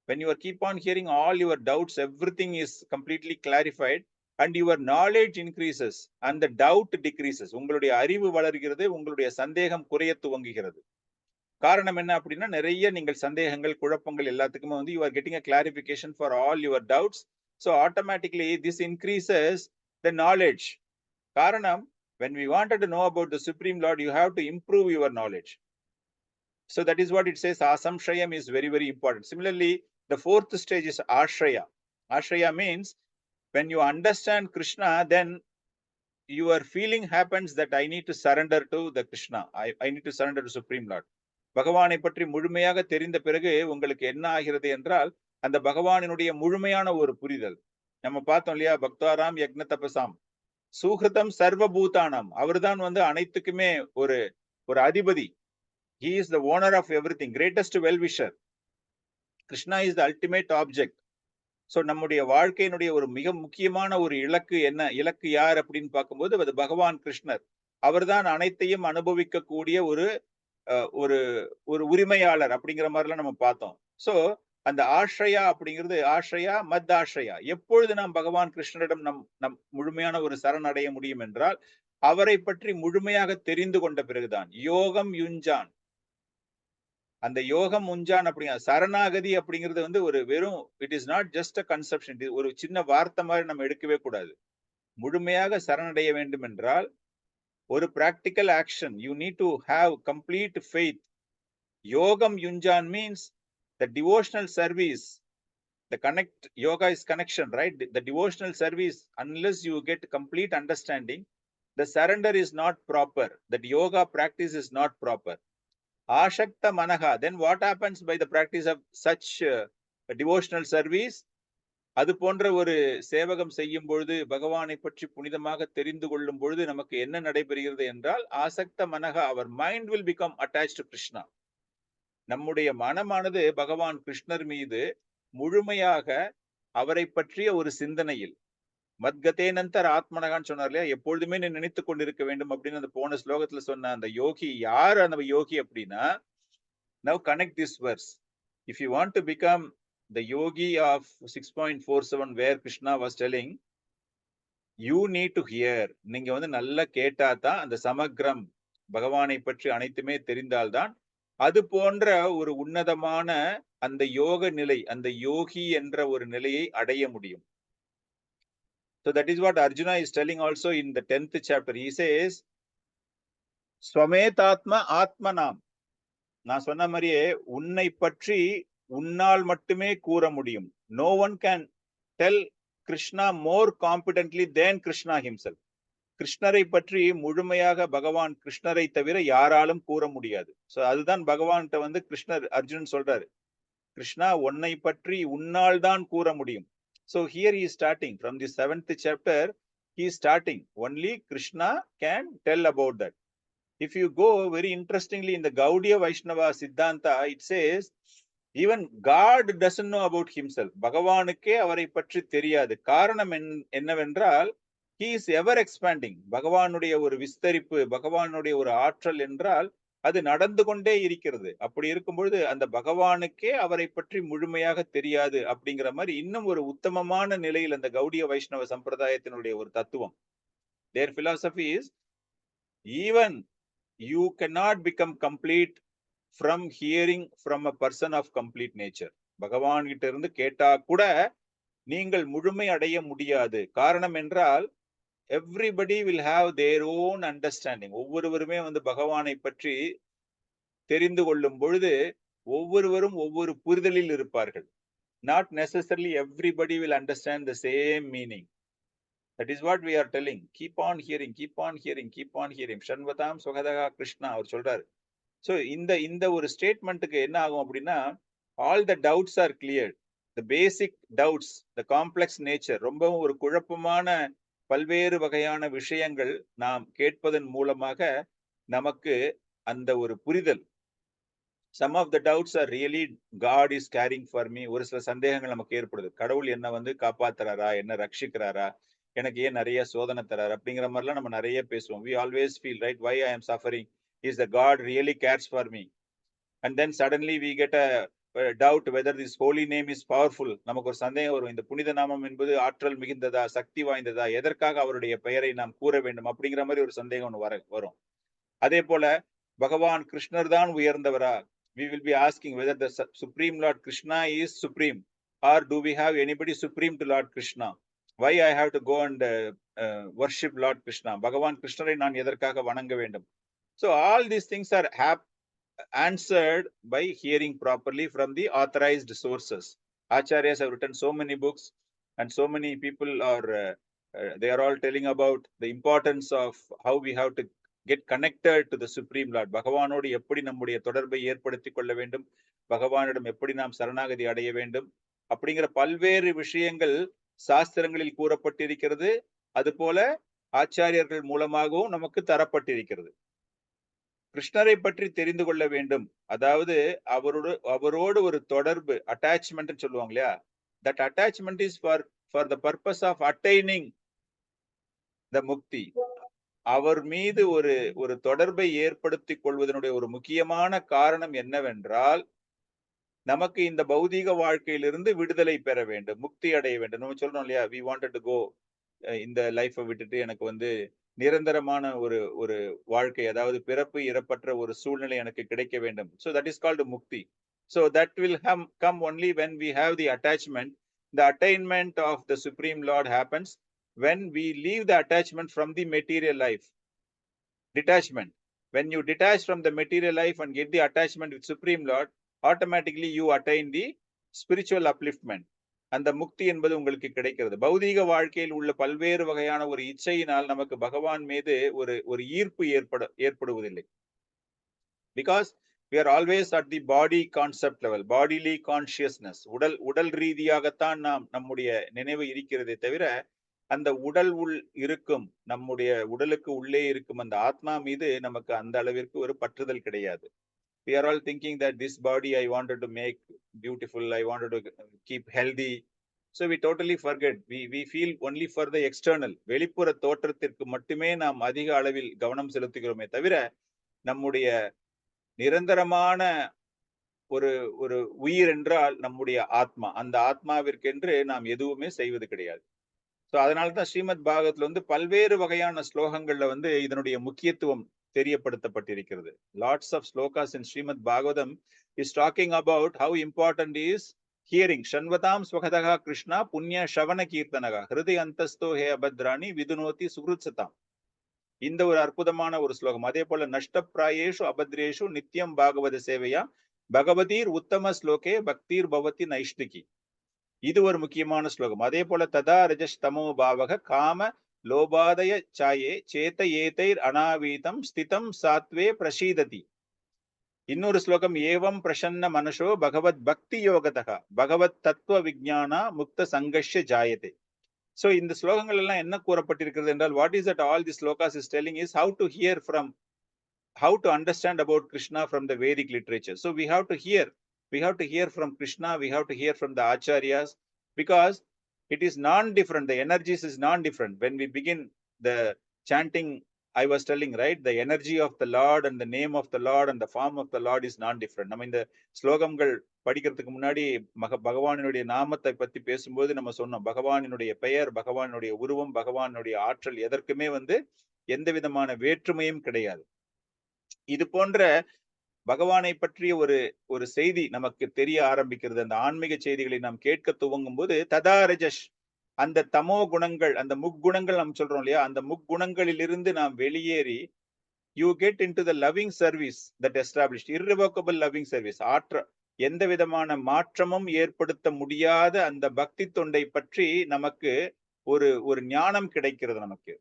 S1: When you are keep on hearing, all your doubts, everything is completely clarified and your knowledge increases and the doubt decreases. உங்களுடைய அறிவு வளர்கிறது, உங்களுடைய சந்தேகம் குறைய துவங்குகிறது. காரணம் என்ன அப்படின்னா, நிறைய நீங்கள் சந்தேகங்கள், குழப்பங்கள் எல்லாத்துக்குமே you are getting a clarification for all your doubts. So automatically this increases the knowledge. காரணம், when we wanted to know about the Supreme Lord, you have to improve your knowledge. So that is what it says. Asamshayam is very, very important. Similarly, the 4th stage is Ashraya. Ashraya means when you understand Krishna, then your feeling happens that I need to surrender to the Krishna, I need to surrender to Supreme Lord. பகவானை பற்றி முழுமையாக தெரிந்த பிறகு உங்களுக்கு என்ன ஆகிறது என்றால் அந்த பகவானினுடைய முழுமையான ஒரு புரிதல். நம்ம பார்த்தோம் இல்லையா, பக்தாராம் யக்ன தபசாம் சுஹிருதம் சர்வபூதானாம், அவர்தான் அனைத்துக்குமே ஒரு ஒரு அதிபதி. He is the owner of everything, greatest well-wisher. Krishna is the ultimate object. So நம்முடைய வாழ்க்கையினுடைய ஒரு மிக முக்கியமான ஒரு இலக்கு என்ன, இலக்கு யார் அப்படின்னு பார்க்கும்போது அது பகவான் கிருஷ்ணர். அவர்தான் அனைத்தையும் அனுபவிக்கக்கூடிய ஒரு ஒரு ஒரு உரிமையாளர் அப்படிங்கிற மாதிரிலாம் நம்ம பார்த்தோம். ஸோ அந்த ஆශ්‍රயா அப்படிங்கிறது ஆශ්‍රயா மத் ஆශ්‍රயா, எப்பொழுது நாம் பகவான் கிருஷ்ணரிடம் நம் முழுமையான ஒரு சரணடைய முடியும் என்றால் அவரை பற்றி முழுமையாக தெரிந்து கொண்ட பிறகுதான். யோகம் யுஞ்சான், அந்த யோகம் உஞ்சான் அப்படிங்கிற சரணாகதி அப்படிங்கிறது ஒரு வெறும், it is not just a conception, இது ஒரு சின்ன வார்த்தை மாதிரி நம்ம எடுக்கவே கூடாது. முழுமையாக சரணடைய வேண்டும் என்றால் ஒரு practical action. You need to have complete faith. யோகம் யுஞ்சான் means the devotional service, the connect, yoga is connection, right? The devotional service, unless you get complete understanding, the surrender is not proper, that yoga practice is not proper. Ashakta manaha, then what happens by the practice of such devotional service? அது போன்ற ஒரு சேவகம் செய்யும் பொழுது, பகவானை பற்றி புனிதமாக தெரிந்து கொள்ளும் பொழுது நமக்கு என்ன நடைபெறுகிறது என்றால் ஆசக்த மனக, our mind will become attached to Krishna. நம்முடைய மனமானது பகவான் கிருஷ்ணர் மீது முழுமையாக அவரை பற்றிய ஒரு சிந்தனையில், மத்கதேனந்தர் ஆத்மனகான்னு சொன்னார் இல்லையா, எப்பொழுதுமே நீ நினைத்து கொண்டிருக்க வேண்டும் அப்படின்னு அந்த போன ஸ்லோகத்துல சொன்ன அந்த யோகி யார்? அந்த யோகி அப்படின்னா, now connect this verse. If you want to become the yogi of 6.47 where Krishna was telling, you need to hear. நீங்க நல்லா கேட்டாதான் அந்த சமக்ரம் பகவானை பற்றி அனைத்துமே தெரிந்தால்தான் அது போன்ற ஒரு உன்னதமான அந்த யோக நிலை, அந்த யோகி என்ற ஒரு நிலையை அடைய முடியும். So that is what Arjuna is telling also in the 10th chapter. He says, ஸ்வமேதாத்ம ஆத்மனாம், நான் சொன்ன மாதிரியே உன்னை பற்றி உன்னால் மட்டுமே கூற முடியும். No one can tell Krishna more competently than Krishna himself. கிருஷ்ணரை பற்றி முழுமையாக பகவான் கிருஷ்ணரை தவிர யாராலும் கூற முடியாது. சோ அதுதான் பகவான்கிட்ட கிருஷ்ணர் அர்ஜுனன் சொல்றாரு, கிருஷ்ணா உன்னை பற்றி உன்னால் தான் கூற முடியும். So here he is starting from the 7th chapter. He is starting only Krishna can tell about that. If you go very interestingly in the Gaudiya Vaishnava Siddhanta, it says even God doesn't know about himself. பகவானுக்கே அவரை பற்றி தெரியாது. காரணம் என்னவென்றால் he is ever expanding. பகவானுடைய ஒரு விஸ்தரிப்பு, பகவானுடைய ஒரு ஆற்றல் என்றால் அது நடந்து கொண்டே இருக்கிறது. அப்படி இருக்கும்பொழுது அந்த பகவானுக்கே அவரை பற்றி முழுமையாக தெரியாது அப்படிங்கிற மாதிரி இன்னும் ஒரு உத்தமமான நிலையில் அந்த கௌடிய வைஷ்ணவ சம்பிரதாயத்தினுடைய ஒரு தத்துவம். Their philosophy is even you cannot become complete from hearing from a person of complete nature. பகவான் கிட்ட இருந்து கேட்டா கூட நீங்கள் முழுமை அடைய முடியாது. காரணம் என்றால் everybody will have their own understanding. ஒவ்வொருவருமே பகவானை பற்றி தெரிந்து கொள்ளும் பொழுது ஒவ்வொருவரும் ஒவ்வொரு புரிதலில் இருப்பார்கள். Not necessarily everybody will understand the same meaning. That is what we are telling. Keep on hearing, keep on hearing, keep on hearing. Shanvatam Swagadaga Krishna அவர் சொல்றாரு. So இந்த ஒரு ஸ்டேட்மெண்ட்டுக்கு என்ன ஆகும் அப்படின்னா, all the doubts are cleared. The basic doubts, the complex nature, ரொம்பவும் ஒரு குழப்பமான பல்வேறு வகையான விஷயங்கள் நாம் கேட்பதன் மூலமாக நமக்கு அந்த ஒரு புரிதல். Some of the doubts are really God is caring for me. ஒரு சில சந்தேகங்கள் நமக்கு ஏற்படுது. கடவுள் என்ன காப்பாத்துறாரா, என்ன ரட்சிக்கிறாரா, எனக்கு ஏன் நிறைய சோதனை தராரு அப்படிங்கிற மாதிரிலாம் நம்ம நிறைய பேசுவோம். We always feel, right, why I am suffering? Is the God really cares for me? And then suddenly we get a doubt whether this holy name is powerful. நமக்கு ஒரு சந்தேகம் வரும், இந்த புனித நாமம் என்பது ஆற்றல் மிகுந்ததா, சக்தி வாய்ந்ததா, எதற்காக அவருடைய பெயரை நாம் கூற வேண்டும் அப்படிங்கிற மாதிரி ஒரு சந்தேகம் வரும். அதே போல பகவான் கிருஷ்ணர் தான் உயர்ந்தவரா? We will be asking whether the Supreme Lord Krishna is supreme, or do we have anybody supreme to Lord Krishna? Why I have to go and worship Lord Krishna? பகவான் கிருஷ்ணரை நான் எதற்காக வணங்க வேண்டும்? So all these things are answered by hearing properly from the authorized sources. Acharyas have written so many books and so many people are they are all telling about the importance of how we have to get connected to the Supreme Lord. பகவானோடு எப்படி நம்முடைய தொடர்பை ஏற்படுத்திக் கொள்ள வேண்டும், பகவானிடம் எப்படி நாம் சரணாகதி அடைய வேண்டும் அப்படிங்கிற பல்வேறு விஷயங்கள் சாஸ்திரங்களில் கூறப்பட்டிருக்கிறது. அதுபோல ஆச்சாரியர்கள் மூலமாகவும் நமக்கு தரப்பட்டிருக்கிறது. கிருஷ்ணரை பற்றி தெரிந்து கொள்ள வேண்டும், அதாவது அவரோடு ஒரு தொடர்பு, அட்டாச்மெண்ட் சொல்லுவாங்க இல்லையா, that attachment is for the purpose of attaining the mukti. அவர் மீது ஒரு தொடர்பை ஏற்படுத்திக் கொள்வதனுடைய ஒரு முக்கியமான காரணம் என்னவென்றால், நமக்கு இந்த பௌதீக வாழ்க்கையிலிருந்து விடுதலை பெற வேண்டும், முக்தி அடைய வேண்டும். நம்ம சொல்றோம் இல்லையா, we wanted to go, இந்த லைஃபை விட்டுட்டு எனக்கு நிரந்தரமான ஒரு வாழ்க்கை, அதாவது பிறப்பு இறப்பற்ற ஒரு சூழ்நிலை எனக்கு கிடைக்க வேண்டும். So that is called mukti. So that will come only when we have the attachment. The attainment of the Supreme Lord happens when we leave the attachment from the material life. Detachment. When you detach from the material life and get the attachment with Supreme Lord, automatically you attain the spiritual upliftment. அந்த முக்தி என்பது உங்களுக்கு கிடைக்கிறது. பௌதீக வாழ்க்கையில் உள்ள பல்வேறு வகையான ஒரு இச்சையினால் நமக்கு பகவான் மீது ஒரு ஈர்ப்பு ஏற்படுவதில்லை. Because we are always at the body concept level, bodily consciousness. உடல் ரீதியாகத்தான் நம்முடைய நினைவு இருக்கிறதே தவிர, அந்த உடல் இருக்கும், நம்முடைய உடலுக்கு உள்ளே இருக்கும் அந்த ஆத்மா மீது நமக்கு அந்த அளவிற்கு ஒரு பற்றுதல் கிடையாது. We are all thinking that this body I wanted to make beautiful, I wanted to keep healthy. So we totally forget. We feel only for the external. வெளிப்புற தோற்றத்திற்கு மட்டுமே நாம் அதிக அளவில் கவனம் செலுத்துகிறோமே தவிர, நம்முடைய நிரந்தரமான ஒரு உயிர் என்றால் நம்முடைய ஆத்மா, அந்த ஆத்மாவிற்கென்று நாம் எதுவுமே செய்வது கிடையாது. ஸோ அதனால்தான் ஸ்ரீமத் பாகவத்ல பல்வேறு வகையான ஸ்லோகங்கள்ல இதனுடைய முக்கியத்துவம் தெரியப்படுத்தப்பட்டிருக்கிறது. Lots of slokas in Srimad Bhagavatam is talking about how important is hearing. Shanvatam swakadaha Krishna punya shavana kirtanaga hriday antasto he abhadrani vidunoti suhrutsatam. இந்த ஒரு அற்புதமான ஒரு ஸ்லோகம். அதே போல நஷ்டப்பிராயேஷு அபத்ரேஷு நித்யம் பாகவத சேவையா பகவதீர் உத்தம ஸ்லோகே பக்தீர் பவதி நைஷ்டிகி. இது ஒரு முக்கியமான ஸ்லோகம். அதே போல ததா ரஜஸ் தமோ பாவக காம லோபாதய சாயே சேத ஏதைர் அனாவீதம் ஸ்திதம் சாத்வே பிரசீததி. இன்னொரு ஸ்லோகம் ஏவம் பிரசன்ன மனசோ பகவத் பக்தி யோகதா பகவத் தத்துவ விஜானா முக்த சங்கஷ்ய ஜாயதே. So இந்த ஸ்லோகங்கள் எல்லாம் என்ன கூறப்பட்டிருக்கிறது என்றால், what is that all the slokas is telling is how to hear from, how to understand about Krishna from the Vedic literature. So we have to hear from Krishna, we have to hear from the acharyas, because it is non-different. The energies is non-different. When we begin the chanting, I was telling, right, the energy of the Lord and the name of the Lord and the form of the Lord is non-different. நம்ம இந்த ஸ்லோகங்கள் படிக்கிறதுக்கு முன்னாடி பகவானுடைய நாமத்தை பத்தி பேசும்போது நம்ம சொன்னோம், பகவானுடைய பெயர், பகவானுடைய உருவம், பகவானுடைய ஆற்றல் எதற்குமே எந்த விதமான வேற்றுமையும் கிடையாது. இது போன்ற பகவானை பற்றிய ஒரு செய்தி நமக்கு தெரிய ஆரம்பிக்கிறது. அந்த ஆன்மீக செய்திகளை நாம் கேட்க துவங்கும் போது ததா ரஜஸ், அந்த தமோ குணங்கள், அந்த முக்குணங்கள் நாம் சொல்றோம் இல்லையா, அந்த முக்குணங்களிலிருந்து நாம் வெளியேறி you get into the loving service that established, irrevocable loving service. எந்த விதமான மாற்றமும் ஏற்படுத்த முடியாத அந்த பக்தி தொண்டை பற்றி நமக்கு ஒரு ஞானம் கிடைக்கிறது. நமக்கு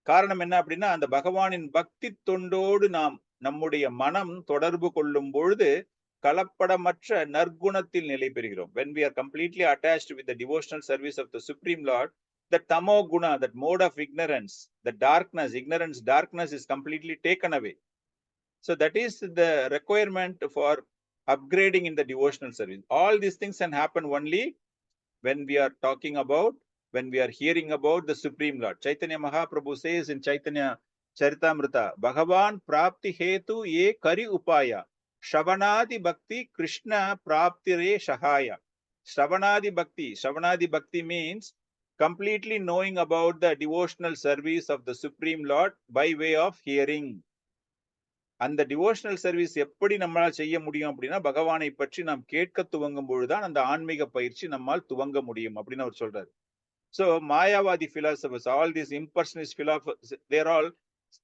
S1: காரணம் என்ன அப்படின்னா, அந்த பகவானின் பக்தி தொண்டோடு நம்முடைய மனம் தொடர்பு கொள்ளும் பொழுது கலப்படமற்ற நற்குணத்தில் நிலை பெறுகிறோம். When we are completely attached with the devotional service of the Supreme Lord, the tamo guna, that mode of ignorance, the darkness is completely taken away. So that is the requirement for upgrading in the devotional service. All these things can happen only when we are talking about, when we are hearing about the Supreme Lord. Chaitanya Mahaprabhu says in Chaitanya Charitamrita, Bhagavan prapti hetu ye kari upaya, Shravanadi bhakti Krishna prapti re shahaya. Shravanadi bhakti means completely knowing about the devotional service of the Supreme Lord by way of hearing. அந்த devotional service எப்படி நம்மளால் செய்ய முடியும் அப்படின்னா, பகவானை பற்றி நாம் கேட்க துவங்கும் பொழுதுதான் அந்த ஆன்மீக பயிற்சி நம்மால் துவங்க முடியும் அப்படின்னு அவர் சொல்றாரு. So Mayavadi philosophers, all these impersonalist philosophers, they are all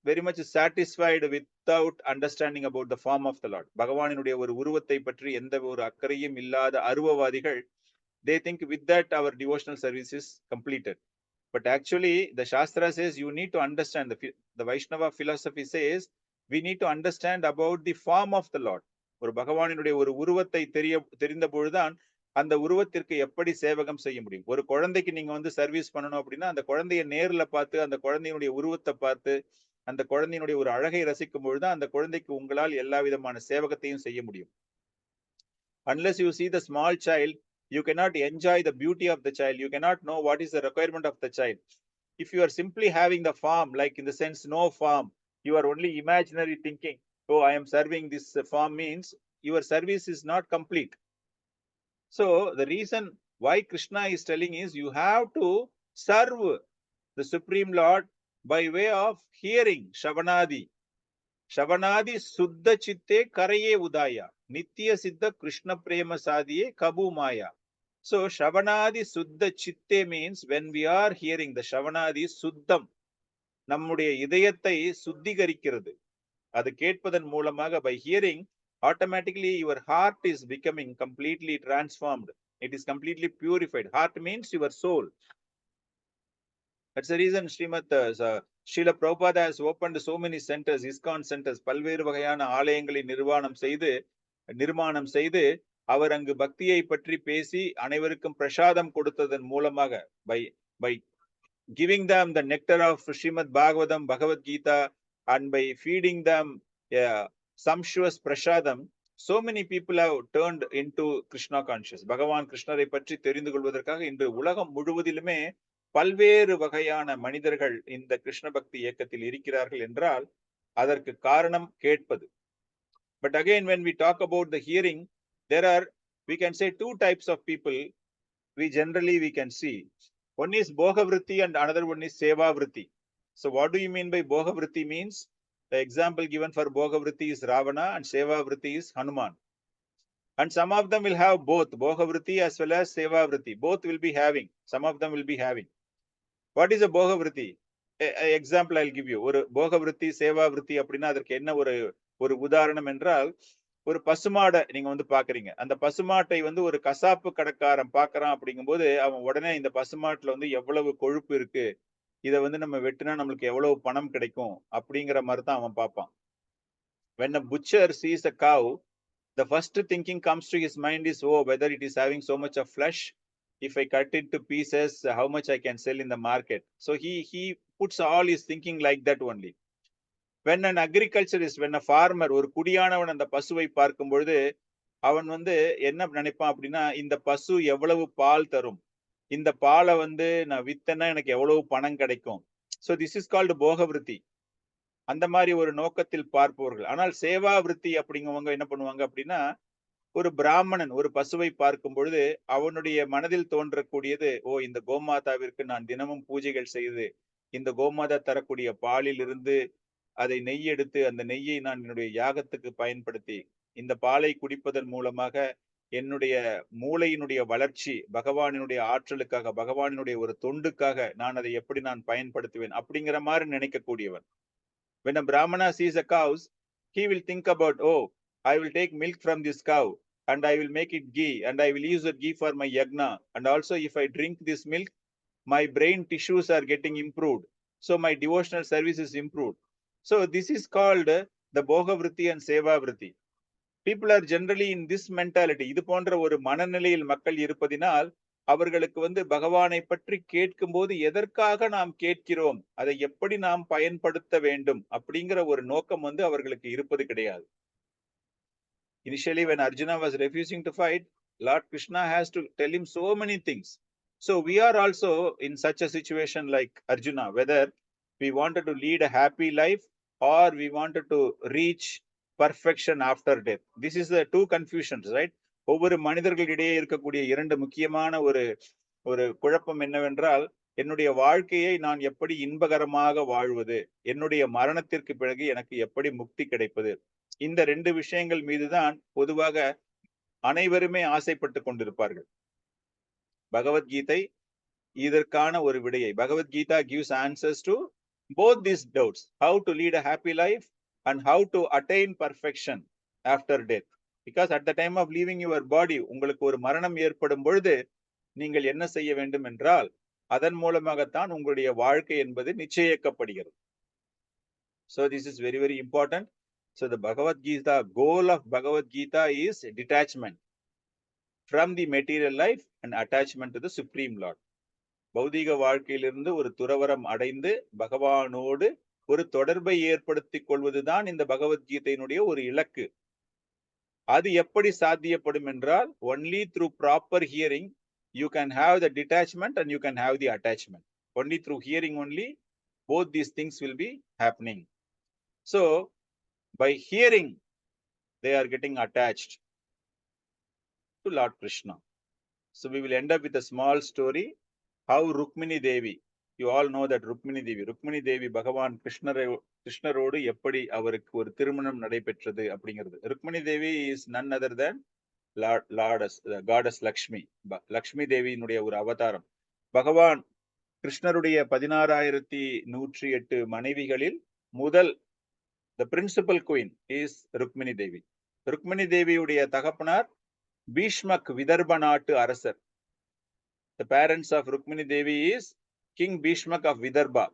S1: very much satisfied without understanding about the form of the Lord. பகவானினுடைய ஒரு உருவத்தை பற்றி எந்த ஒரு அக்கறையும் இல்லாத அருவவாதிகள், they think with that our devotional service is completed. But actually the Shastra says you need to understand, the Vaishnava philosophy says we need to understand about the form of the Lord. ஒரு பகவானினுடைய ஒரு உருவத்தை தெரிந்த பொழுதுதான் அந்த உருவத்திற்கு எப்படி சேவகம் செய்ய முடியும். ஒரு குழந்தைக்கு நீங்க வந்து சர்வீஸ் பண்ணணும் அப்படின்னா அந்த குழந்தைய நேர்ல பார்த்து அந்த குழந்தையினுடைய உருவத்தை பார்த்து அந்த குழந்தையினுடைய ஒரு அழகை ரசிக்கும் பொழுதுதான் அந்த குழந்தைக்கு உங்களால் எல்லா விதமான சேவகத்தையும் செய்ய முடியும். Unless you see the small child, you cannot enjoy the beauty of the child. You cannot know what is the requirement of the child. If you are simply having the form, like in the sense no form, you are only imaginary thinking, oh, I am serving this form, means your service is not complete. So the reason why Krishna is telling is you have to serve the Supreme Lord by way of hearing Shavanadi. Shavanadi Suddha Chitte Karaye Udaya. Nitya Siddha Krishna Prema Sadiye Kabu Maya. So Shavanadi Suddha Chitte means when we are hearing the Shavanadi Suddham, நம்முடைய இதயத்தை சுத்திகரிக்கிறது. அது கேட்பதன் மூலமாக, by hearing, automatically your heart is becoming completely transformed. It is completely purified. Heart means your soul. That's the reason Srila Prabhupada has opened so many centers, ISKCON centers, பல்வேறு வகையான ஆலயங்களை நிர்மாணம் செய்து அவர் அங்கு பக்தியை பற்றி பேசி அனைவருக்கும் பிரசாதம் கொடுத்ததன் மூலமாக, by giving them the nectar of Srimad Bhagavatam, Bhagavad Gita, and by feeding them sumptuous prasadam, so many people have turned into Krishna conscious. பகவான் கிருஷ்ணரை பற்றி தெரிந்து கொள்வதற்காக இன்று உலகம் முழுவதிலுமே பல்வேறு வகையான மனிதர்கள் இந்த கிருஷ்ண பக்தி இயக்கத்தில் இருக்கிறார்கள் என்றால் அதற்கு காரணம் கேட்பது. But again, when we talk about the hearing, there are, we can say, two types of people we can see. One is Bhoga-vritti and another one is Seva-vritti. So what do you mean by Bhoga-vritti means? The example given for Bhoga-vritti is Ravana and Seva-vritti is Hanuman. And some of them will have both Bhoga-vritti as well as Seva-vritti. Both will be having. Some of them will be having. What is a Bhoga-vritti? Example I'll give you. ஒரு Bhoga-vritti, Seva-vritti அப்படின்னா அதற்கு என்ன ஒரு உதாரணம் என்றால், ஒரு பசுமாடை நீங்க வந்து பாக்குறீங்க. அந்த பசுமாட்டை வந்து ஒரு கசாப்பு கடைக்காரன் பாக்குறான் அப்படிங்கும்போது அவன் உடனே இந்த பசுமாட்டுல வந்து எவ்வளவு கொழுப்பு இருக்கு, இதை வந்து நம்ம வெட்டினா நம்மளுக்கு எவ்வளவு பணம் கிடைக்கும் அப்படிங்கிற மாதிரி தான் அவன் பார்ப்பான். When a butcher sees a cow, the first thinking comes to his mind is, oh, whether it is having so much of flesh. If I cut it to pieces, how much I can sell in the market. So he puts all his thinking like that only. When an agriculturist, when a farmer, ஒரு குடியானவன் அந்த பசுவை பார்க்கும் பொழுது அவன் வந்து என்ன நினைப்பான் அப்படின்னா, இந்த பசு எவ்வளவு பால் தரும், இந்த பாலை வந்து நான் வித்தனா எனக்கு எவ்வளவு பணம் கிடைக்கும். So this is called Bhoga-vritti. அந்த மாதிரி ஒரு நோக்கத்தில் பார்ப்பவர்கள். ஆனால் சேவா-vritti அப்படிங்கவங்க என்ன பண்ணுவாங்க அப்படின்னா, ஒரு பிராமணன் ஒரு பசுவை பார்க்கும் பொழுது அவனுடைய மனதில் தோன்றக்கூடியது, ஓ, இந்த கோமாதாவிற்கு நான் தினமும் பூஜைகள் செய்து இந்த கோமாதா தரக்கூடிய பாலில் இருந்து அதை நெய் எடுத்து அந்த நெய்யை நான் என்னுடைய யாகத்துக்கு பயன்படுத்தி இந்த பாலை குடிப்பதன் மூலமாக என்னுடைய மூளையினுடைய வளர்ச்சி, பகவானினுடைய ஆற்றலுக்காக, பகவானினுடைய ஒரு தொண்டுக்காக நான் அதை எப்படி நான் பயன்படுத்துவேன் அப்படிங்கிற மாதிரி நினைக்கக்கூடியவன். When a Brahmana sees a cow, he will think about, oh, I will take milk from this cow and I will make it ghee and I will use that ghee for my yagna. And also if I drink this milk, my brain tissues are getting improved. So my devotional service is improved. So this is called the Bhoga-vritti and Seva-vritti. People are generally in this mentality. இது போன்ற ஒரு மனநிலையில் மக்கள் இருப்பதினால் அவர்களுக்கு வந்து பகவானை பற்றி கேட்கும் போது எதற்காக நாம் கேட்கிறோம், அதை எப்படி நாம் பயன்படுத்த வேண்டும் அப்படிங்கிற ஒரு நோக்கம் வந்து அவர்களுக்கு இருப்பது கிடையாது. Initially, when Arjuna was refusing to fight, Lord Krishna has to tell him so many things. So we are also in such a situation like Arjuna, whether we wanted to lead a happy life or we wanted to reach perfection after death. This is the two confusions, right? ஒவ்வொரு மனிதர்களிடையே இருக்கக்கூடிய இரண்டு முக்கியமான ஒரு குழப்பம் என்னவென்றால், என்னுடைய வாழ்க்கையை நான் எப்படி இன்பகரமாக வாழ்வது, என்னுடைய மரணத்திற்கு பிறகு எனக்கு எப்படி முக்தி கிடைப்பது, இந்த ரெண்டு விஷயங்கள் மீதுதான் பொதுவாக அனைவருமே ஆசைப்பட்டு கொண்டிருப்பார்கள். பகவத்கீதை இதற்கான ஒரு விடையை, Bhagavad Gita gives answers to both these doubts, how to lead a happy life and how to attain perfection after death. Because at the time of leaving your body, உங்களுக்கு ஒரு மரணம் ஏற்படும் பொழுது நீங்கள் என்ன செய்ய வேண்டும் என்றால், அதன் மூலமாகத்தான் உங்களுடைய வாழ்க்கை என்பது நிச்சயிக்கப்படுகிறது. So this is very, very important. So the Bhagavad Gita, goal of Bhagavad Gita is detachment from the material life and attachment to the Supreme Lord. பௌதிக வாழ்க்கையிலிருந்து ஒரு துறவரம் அடைந்து பகவானோடு ஒரு தொடர்பை ஏற்படுத்திக் கொள்வதுதான் இந்த பகவத்கீதையினுடைய ஒரு இலக்கு. அது எப்படி சாத்தியப்படும் என்றால், only through proper hearing you can have the detachment and you can have the attachment. Only through hearing only both these things will be happening. So by hearing they are getting attached to Lord Krishna. So we will end up with a small story how Rukmini Devi, you all know that Rukmini Devi பகவான் கிருஷ்ணரோடு எப்படி அவருக்கு ஒரு திருமணம் நடைபெற்றது அப்படிங்கிறது. Rukmini Devi is none other than goddess Lakshmi. Lakshmi தேவியினுடைய ஒரு அவதாரம். பகவான் கிருஷ்ணருடைய 16,108 மனைவிகளில் முதல் the principal queen is Rukmini Devi. Rukmini தேவியுடைய தகப்பனார் பீஷ்மக் விதர்ப நாட்டு அரசர். The parents of Rukmini Devi is King Bhishmak of Vidarbha.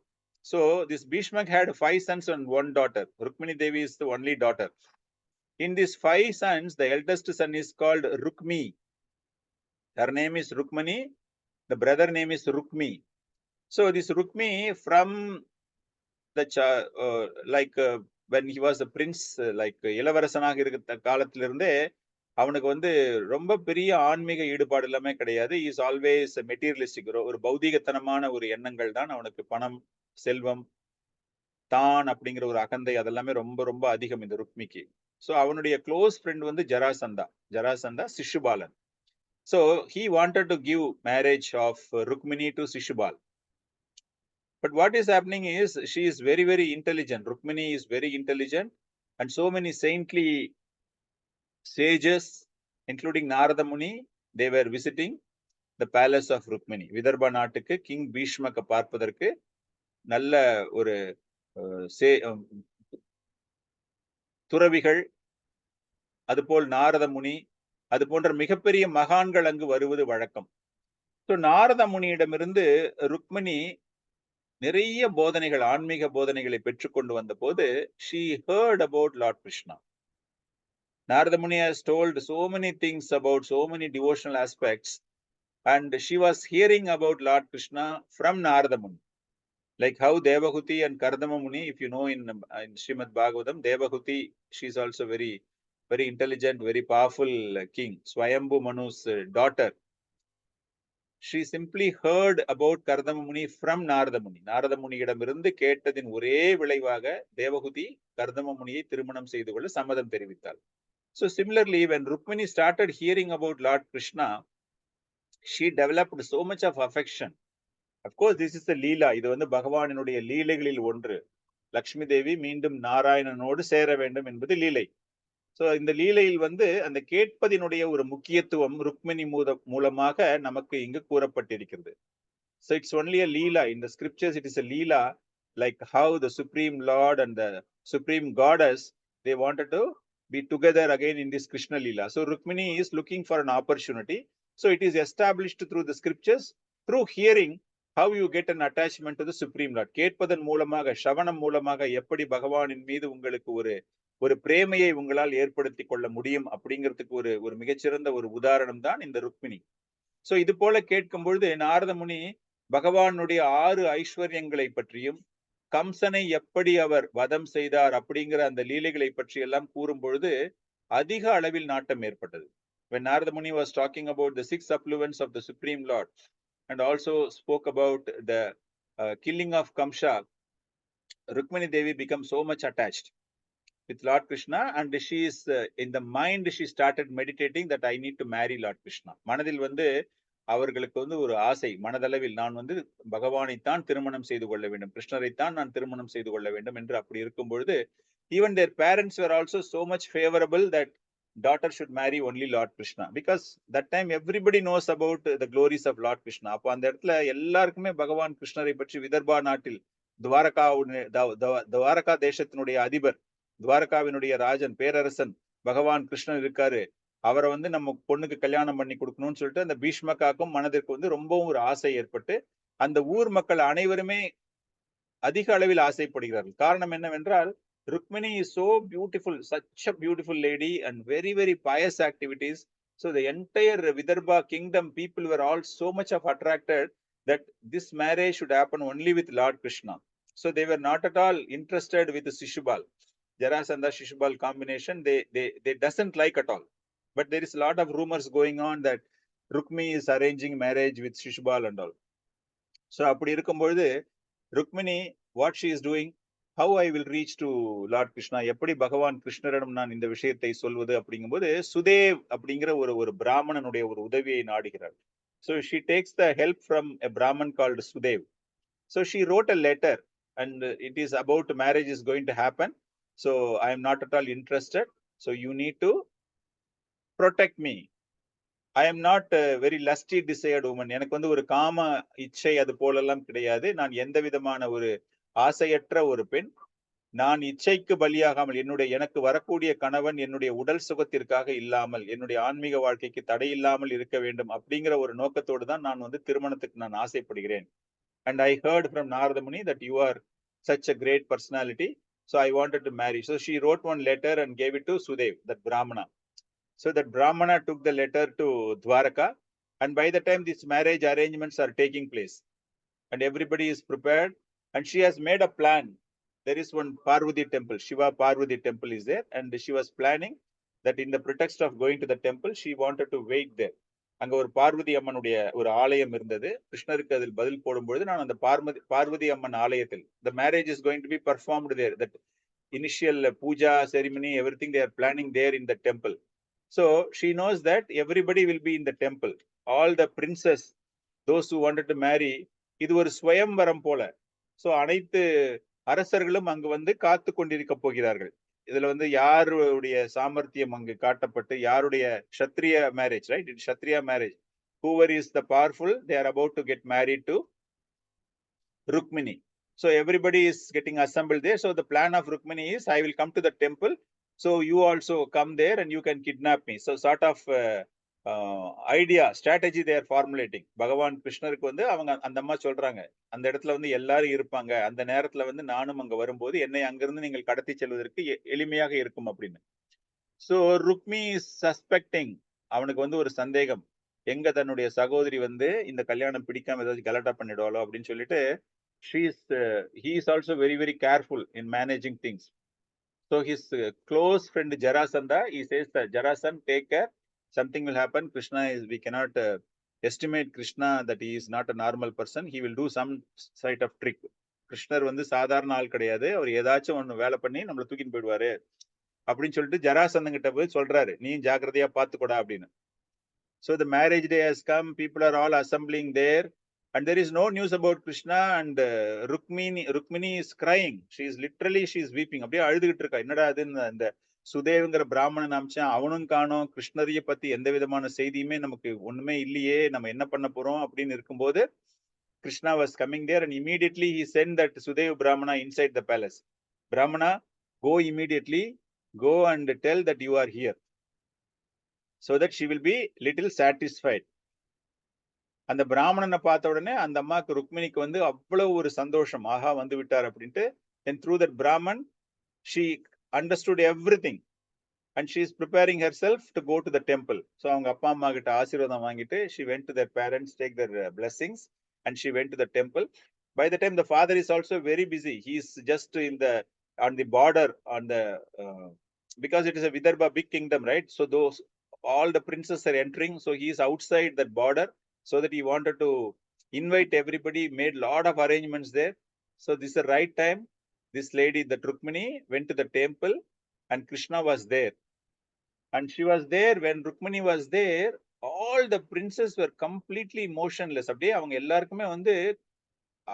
S1: So this Bhishmak had 5 sons and 1 daughter. Rukmini Devi is the only daughter. In these 5 sons, the eldest son is called Rukmi. Her name is Rukmani. The brother name is Rukmi. So this Rukmi, from the when he was a prince, like இளவரசனாக இருக்கிற காலத்திலிருந்தே அவனுக்கு வந்து ரொம்ப பெரிய ஆன்மீக ஈடுபாடு எல்லாமே கிடையாது. இஸ் ஆல்வேஸ் மெட்டீரியலிஸ்டிக், ஒரு பௌதிகத்தனமான ஒரு எண்ணங்கள் தான் அவனுக்கு. பணம், செல்வம், தான் அப்படிங்கிற ஒரு அகந்தை அதெல்லாமே ரொம்ப ரொம்ப அதிகம் இந்த ருக்மிக்கு. ஸோ அவனுடைய க்ளோஸ் ஃப்ரெண்ட் வந்து Jarasandha Shishupalan. So he wanted to give marriage of Rukmini to Shishupal. But what is happening is she is very, very intelligent. Rukmini is very intelligent, and so many saintly sages, including Narada Muni, they were visiting the palace of Rukmini. Vidarbha நாட்டுக்கு king பீஷ்மக்க பார்ப்பதற்கு நல்ல ஒரு துறவிகள், அதுபோல் நாரத முனி, அது போன்ற மிகப்பெரிய மகான்கள் அங்கு வருவது வழக்கம். ஸோ நாரத முனியிடமிருந்து ருக்மிணி நிறைய போதனைகள், ஆன்மீக போதனைகளை பெற்றுக்கொண்டு வந்த போது she heard about Lord Krishna. Narada Muni has told so many things about so many devotional aspects, and she was hearing about Lord Krishna from Narada Muni. Like how Devahuti and Kardama Muni, if you know in Srimad Bhagavatam, Devahuti, she is also very, very intelligent, very powerful king, Swayambhu Manu's daughter. She simply heard about Kardama Muni from Narada Muni. Narada Muniyidamiருந்து கேட்டதின் ஒரே விளைவாக தேவகுதி கர்தம முனியை திருமணம் செய்து கொள்ள சம்மதம் தெரிவித்தாள். So similarly, when Rukmini started hearing about Lord Krishna, she developed so much of affection. Of course, this is the Leela. இது வந்து பகவானினுடைய லீலைகளில் ஒன்று. லக்ஷ்மி தேவி மீண்டும் நாராயணனோடு சேர வேண்டும் என்பது லீலை. ஸோ இந்த லீலையில் வந்து அந்த கேட்பதினுடைய ஒரு முக்கியத்துவம் ருக்மிணி மூலமாக நமக்கு இங்கு கூறப்பட்டிருக்கிறது. So it's only a leela. In the scriptures it is a leela, like how the supreme lord and the supreme goddess they wanted to be together again in this Krishna Leela. So Rukmini is looking for an opportunity. So it is established through the scriptures, through hearing how you get an attachment to the Supreme Lord. கேட்பதன் மூலமாக, ஷவணம் மூலமாக எப்படி பகவானின் மீது உங்களுக்கு ஒரு பிரேமையை உங்களால் ஏற்படுத்திக் கொள்ள முடியும் அப்படிங்கிறதுக்கு ஒரு மிகச்சிறந்த ஒரு உதாரணம் தான் இந்த ருக்மிணி. சோ இது போல கேட்கும் பொழுது நாரத முனி பகவானுடைய 6 ஐஸ்வர்யங்களை பற்றியும், கம்சனை எப்படி அவர் வதம் செய்தார் அப்படிங்கிற அந்த லீலைகளை பற்றி எல்லாம் கூறும் பொழுது அதிக அளவில் நாட்டம் ஏற்பட்டது. When Narada Muni was talking about the 6 affluents of the Supreme Lord and also spoke about the killing of Kamsa, Rukmini Devi became so much attached with Lord Krishna, and she is in the mind she started meditating that I need to marry Lord Krishna. மனதில் வந்து அவர்களுக்கு வந்து ஒரு ஆசை, மனதளவில் நான் வந்து பகவானைத்தான் திருமணம் செய்து கொள்ள வேண்டும், கிருஷ்ணரைத்தான் நான் திருமணம் செய்து கொள்ள வேண்டும் என்று அப்படி இருக்கும் பொழுது, even their parents were also so much favorable that daughter should marry only Lord Krishna, because that time everybody knows about the glories of Lord Krishna. அப்போ அந்த இடத்துல எல்லாருக்குமே பகவான் கிருஷ்ணரை பற்றி, விதர்பா நாட்டில் துவாரகா தேசத்தினுடைய அதிபர், துவாரகாவினுடைய ராஜன், பேரரசன் பகவான் கிருஷ்ணன் இருக்காரு, அவரை வந்து நம்ம பொண்ணுக்கு கல்யாணம் பண்ணி கொடுக்கணும்னு சொல்லிட்டு அந்த பீஷ்மக்காக்கும் மனதிற்கு வந்து ரொம்பவும் ஒரு ஆசை ஏற்பட்டு அந்த ஊர் மக்கள் அனைவருமே அதிக அளவில் ஆசைப்படுகிறார்கள். காரணம் என்னவென்றால், Rukmini is so beautiful, such a beautiful lady and very, very pious activities. So the entire Vidarbha kingdom people were all so much of attracted that this marriage should happen only with Lord Krishna. So they were not at all interested with the Shishubal. Jarasandha Shishubal combination, they doesn't like at all. But there is a lot of rumors going on that Rukmi is arranging marriage with Shishubal and all. So அப்படி இருக்கும்பொழுது Rukmini what she is doing, how I will reach to Lord Krishna, எப்படி பகவான் கிருஷ்ணரிடம் நான் இந்த விஷயத்தை சொல்வது அப்படிங்கும்போது சுதேவ் அப்படிங்கிற ஒரு பிராமணனுடைய ஒரு உதவியை நாடுகிறார். So she takes the help from a Brahman called Sudev. So she wrote a letter and it is about marriage is going to happen. So I am not at all interested. So you need to protect me. I am not a very lusty desired woman. எனக்கு வந்து ஒரு காம இச்சை அது போலெல்லாம் கிடையாது. நான் எந்த விதமான ஒரு ஆசையற்ற ஒரு பெண். நான் இச்சைக்கு பலியாகாமல் எனக்கு வரக்கூடிய கணவன் என்னுடைய உடல் சுகத்திற்காக இல்லாமல் என்னுடைய ஆன்மீக வாழ்க்கைக்கு தடை இல்லாமல் இருக்க வேண்டும் அப்படிங்கிற ஒரு நோக்கத்தோடு தான் நான் வந்து திருமணத்துக்கு நான் ஆசைப்படுகிறேன். And I heard from Narada Muni that you are such a great personality. So I wanted to marry. So she wrote one letter and gave it to Sudev, that Brahmana. So that Brahmana took the letter to Dwaraka, and by the time these marriage arrangements are taking place and everybody is prepared and she has made a plan. There is one Parvati temple, Shiva Parvati temple is there, and she was planning that in the pretext of going to the temple, she wanted to wait there. அங்க ஒரு பார்வதி அம்மனுடைய ஒரு ஆலயம் இருந்தது. கிருஷ்ணருக்கு அதில் பதில் போடும்பொழுது நான் அந்த பார்வதி அம்மன் ஆலயத்தில் the marriage is going to be performed there. That initial puja ceremony, everything they are planning there in the temple. So she knows that everybody will be in the temple. All the princes, those who wanted to marry, இது ஒரு ஸ்வயம்வரம் போல. So அனைத்து அரசர்களும் அங்கு வந்து காத்து கொண்டிருக்க போகிறார்கள். இதுல வந்து யாருடைய சாமர்த்தியம் அங்கு காட்டப்பட்டு யாருடைய Kshatriya marriage, right, it Kshatriya marriage, whoever is the powerful, they are about to get married to Rukmini. So everybody is getting assembled there. So the plan of Rukmini is, I will come to the temple, so you also come there and you can kidnap me. So sort of idea, strategy they are formulating. பகவான் கிருஷ்ணருக்கு வந்து அவங்க அந்த அம்மா சொல்றாங்க, அந்த இடத்துல வந்து எல்லாரும் இருப்பாங்க, அந்த நேரத்துல வந்து நானும் அங்க வரும்போது என்னை அங்கிருந்து நீங்கள் கடத்தி செல்வதற்கு எளிமையாக இருக்கும் அப்படின்னு. So Rukmi is suspecting, அவனுக்கு வந்து ஒரு சந்தேகம், எங்க தன்னுடைய சகோதரி வந்து இந்த கல்யாணம் பிடிக்காம ஏதாவது கலாட்டா பண்ணிடுவாளோ அப்படின்னு சொல்லிட்டு he is also very, very careful in managing things. So his close friend Jarasandha, he says that Jarasandha, take care, something will happen. Krishna is, we cannot estimate Krishna that he is not a normal person. He will do some sort of trick. கிருஷ்ணர் வந்து சாதாரண ஆள் கிடையாது, அவர் ஏதாச்சும் ஒன்று வேலை பண்ணி நம்மளை தூக்கின்னு போயிடுவாரு அப்படின்னு சொல்லிட்டு ஜராசந்தன் கிட்ட போய் சொல்றாரு, நீ ஜாக்கிரதையா பார்த்துக்கூடா அப்படின்னு. So the marriage day has come, people are all assembling there, and there is no news about Krishna, and Rukmini is crying. She is weeping. அப்படியே அழுதுகிட்டு இருக்கா. என்னடா அது, இந்த சுதேவ்ங்கிற பிராமணன் அம்சம் அவனும் காணோம், கிருஷ்ணரிய பத்தி எந்த விதமான செய்தியுமே நமக்கு ஒண்ணுமே இல்லையே, நம்ம என்ன பண்ண போறோம் அப்படின்னு இருக்கும்போது Krishna was coming there, and immediately he sent that Sudev Brahmana inside the palace. Brahmana, go immediately, go and tell that you are here, so that she will be little satisfied. அந்த பிராமணனை பார்த்த உடனே அந்த அம்மாக்கு ருக்மிணிக்கு வந்து அவ்வளவு ஒரு சந்தோஷம், ஆஹா வந்து விட்டார் அப்படின்ட்டு. And through that Brahman she understood everything and she is preparing herself to go to the temple. So அவங்க அப்பா அம்மா கிட்ட ஆசீர்வாதம் வாங்கிட்டு she went to their parents, take their blessings, and she went to the temple. By the time the father is also very busy, he is just on the border, on the because it is a Vidarbha big kingdom, right? So those all the princes are entering, so he is outside that border, so that he wanted to invite everybody, made lot of arrangements there. So this is the right time. This lady, the Rukmini, went to the temple and Krishna was there. And she was there when Rukmini was there. All the princes were completely motionless. அப்படியே அவங்க எல்லாருக்குமே வந்து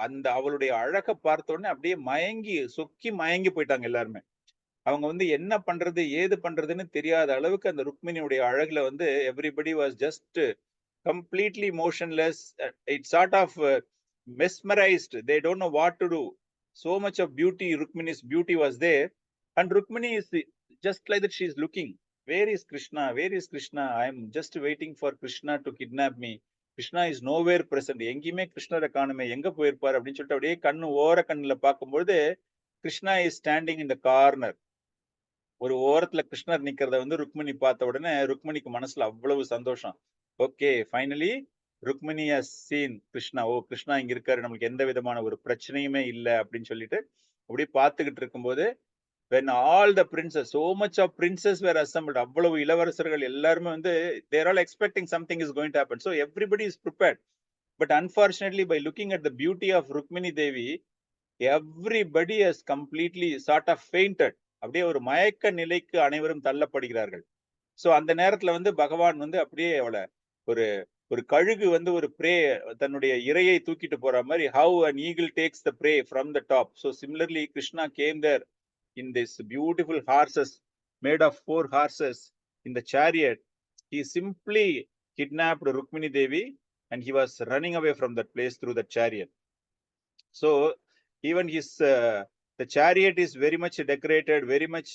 S1: அந்த அவளுடைய அழகை பார்த்த உடனே அப்படியே சொக்கி மயங்கி போயிட்டாங்க எல்லாருமே. அவங்க வந்து என்ன பண்றது ஏது பண்றதுன்னு தெரியாத அளவுக்கு அந்த ருக்மிணியுடைய அழகுல வந்து everybody was just completely motionless. It's sort of mesmerized. They don't know what to do. So much of beauty, Rukmini's beauty was there, and Rukmini is just like that. She is looking, where is Krishna, where is Krishna? I am just waiting for Krishna to kidnap me. Krishna is nowhere present, எங்கேயுமே கிருஷ்ணரை காணுமே, எங்க போயிருப்பார் அப்படின்னு சொல்லிட்டு அப்படியே கண்ணு ஓர கண்ணுல பார்க்கும்போது Krishna is standing in the corner. ஒரு ஓரத்துல கிருஷ்ணர் நிக்கிறத வந்து ருக்மிணி பார்த்த உடனே ருக்மிணிக்கு மனசுல அவ்வளவு சந்தோஷம். Okay, finally Rukmini has seen Krishna. Oh, Krishna இங்க இருக்காரு, நம்மளுக்கு எந்த விதமான ஒரு பிரச்சனையுமே இல்லை அப்படின்னு சொல்லிட்டு அப்படியே பார்த்துக்கிட்டு இருக்கும்போது when all the princes, so much of princes were assembled, அவ்வளவு இளவரசர்கள் எல்லாருமே வந்து they are all expecting something is going to happen, so everybody is prepared. But unfortunately, by looking at the beauty of Rukmini Devi, everybody has completely sort of fainted. அப்படியே ஒரு மயக்க நிலைக்கு அனைவரும் தள்ளப்படுகிறார்கள். So அந்த நேரத்துல வந்து பகவான் வந்து அப்படியே அவளை ஒரு ஒரு கழுகு வந்து ஒரு பிரே தன்னுடைய இரையை தூக்கிட்டு போற மாதிரி, how an eagle takes the prey from the top, so similarly Krishna came there in this beautiful horses, made of 4 horses in the chariot. He simply kidnapped Rukmini Devi and he was running away from that place through the chariot. So even his the chariot is very much decorated, very much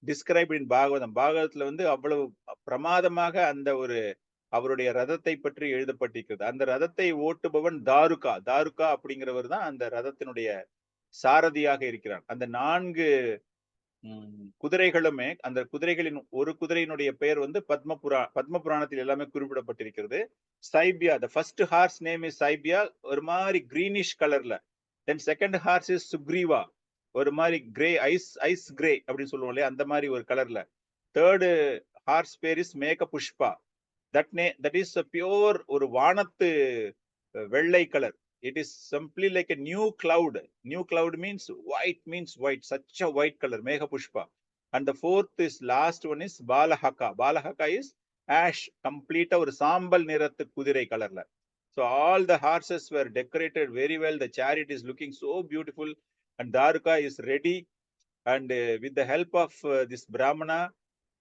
S1: described in Bhagavatam. பாகவதத்துல வந்து அவ்வளவு பிரமாதமாக அந்த ஒரு அவருடைய ரதத்தை பற்றி எழுதப்பட்டிருக்கிறது. அந்த ரதத்தை ஓட்டுபவன் தாருகா. தாருகா அப்படிங்கிறவர் தான் அந்த ரதத்தினுடைய சாரதியாக இருக்கிறார். அந்த 4 குதிரைகளுமே, அந்த குதிரைகளின் ஒரு குதிரையினுடைய பெயர் வந்து பத்ம புராணத்தில் எல்லாமே குறிப்பிடப்பட்டிருக்கிறது. சைபியா, the first horse name is சைபியா, ஒரு மாதிரி கிரீனிஷ் கலர்ல. then second horse is Sugriva, ஒரு மாதிரி கிரே, ஐஸ் கிரே அப்படின்னு சொல்லுவோம் இல்லையா, அந்த மாதிரி ஒரு கலர்ல. third horse பேர் இஸ் மேக Pushpa, that is a pure ஒரு வானத்து வெள்ளை colour. It is simply like a new cloud. New cloud means white, such a white color, Megha Pushpa. And the fourth is last one is Balahaka. Balahaka is ash, complete ஒரு சாம்பல் நிறத்து குதிரை கலர்ல. So all the horses were decorated very well. The chariot is looking so beautiful and Daruka is ready. And with the help of this Brahmana,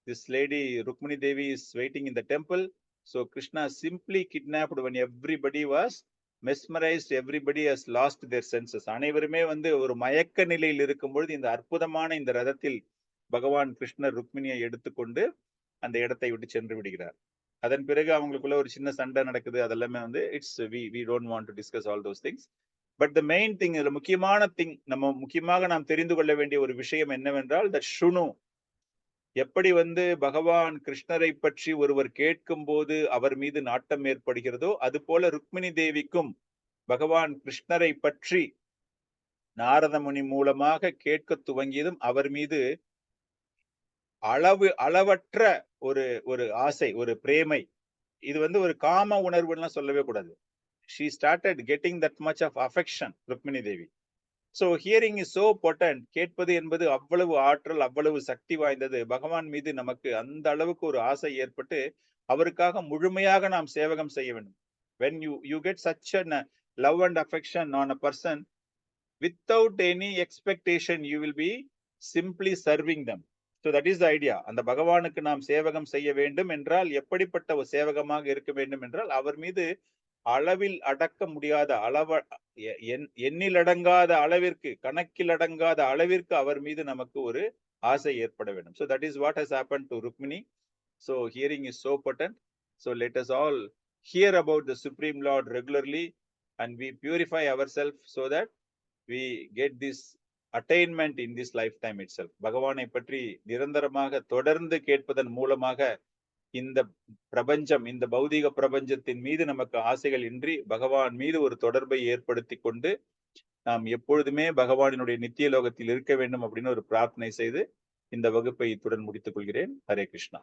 S1: this lady Rukmini Devi is waiting in the temple. So Krishna simply kidnapped when everybody was mesmerized, everybody has lost their senses. அனைவருமே வந்து ஒரு மயக்க நிலையில் இருக்கும்பொழுது இந்த அற்புதமான இந்த ரதத்தில் பகவான் கிருஷ்ணர் ருக்மிணியை எடுத்துக்கொண்டு அந்த இடத்தை விட்டு சென்று விடுகிறார். அதன் பிறகு அவங்களுக்குள்ள ஒரு சின்ன சண்டை நடக்குது. அதெல்லாமே வந்து it's we don't want to discuss all those things. But the main thing, இதுல முக்கியமான திங், நம்ம முக்கியமாக நாம் தெரிந்து கொள்ள வேண்டிய ஒரு விஷயம் என்னவென்றால் that Shunu, எப்படி வந்து பகவான் கிருஷ்ணரை பற்றி ஒருவர் கேட்கும் போது அவர் மீது நாட்டம் ஏற்படுகிறதோ, அது போல ருக்மிணி தேவிக்கும் பகவான் கிருஷ்ணரை பற்றி நாரத முனி மூலமாக கேட்க துவங்கியதும் அவர் மீது அளவற்ற ஒரு ஆசை, ஒரு பிரேமை. இது வந்து ஒரு காம உணர்வுலாம் சொல்லவே கூடாது. She started getting that much of affection, Rukmini Devi. So hearing is so potent. கேட்பது என்பது அவ்வளவு ஆற்றல், அவ்வளவு சக்தி வாய்ந்தது. பகவான் மீது நமக்கு அந்த அளவுக்கு ஒரு ஆசை ஏற்பட்டு அவருக்காக முழுமையாக நாம் சேவகம் செய்ய வேண்டும். When you get such a love and affection on a person without any expectation, you will be simply serving them. So that is the idea. அந்த பகவானுக்கு நாம் சேவகம் செய்ய வேண்டும் என்றால் எப்படிப்பட்ட ஒரு சேவகமாக இருக்க வேண்டும் என்றால் அவர் மீது அளவில் அடக்க முடியாத எண்ணில் அடங்காத அளவிற்கு, கணக்கில் அடங்காத அளவிற்கு அவர் மீது நமக்கு ஒரு ஆசை ஏற்பட வேண்டும். So that is what has happened to Rukmini. So hearing is so potent. So let us all hear about the Supreme Lord regularly and we purify ourselves so that we get this attainment in this lifetime itself. பகவானை பற்றி நிரந்தரமாக தொடர்ந்து கேட்பதன் மூலமாக இந்த பிரபஞ்சம், இந்த பௌதிக பிரபஞ்சத்தின் மீது நமக்கு ஆசைகள் இன்றி பகவான் மீது ஒரு தொடர்பை ஏற்படுத்தி கொண்டு நாம் எப்பொழுதுமே பகவானினுடைய நித்திய லோகத்தில் இருக்க வேண்டும் அப்படின்னு ஒரு பிரார்த்தனை செய்து இந்த வகுப்பை இத்துடன் முடித்துக் கொள்கிறேன். ஹரே கிருஷ்ணா.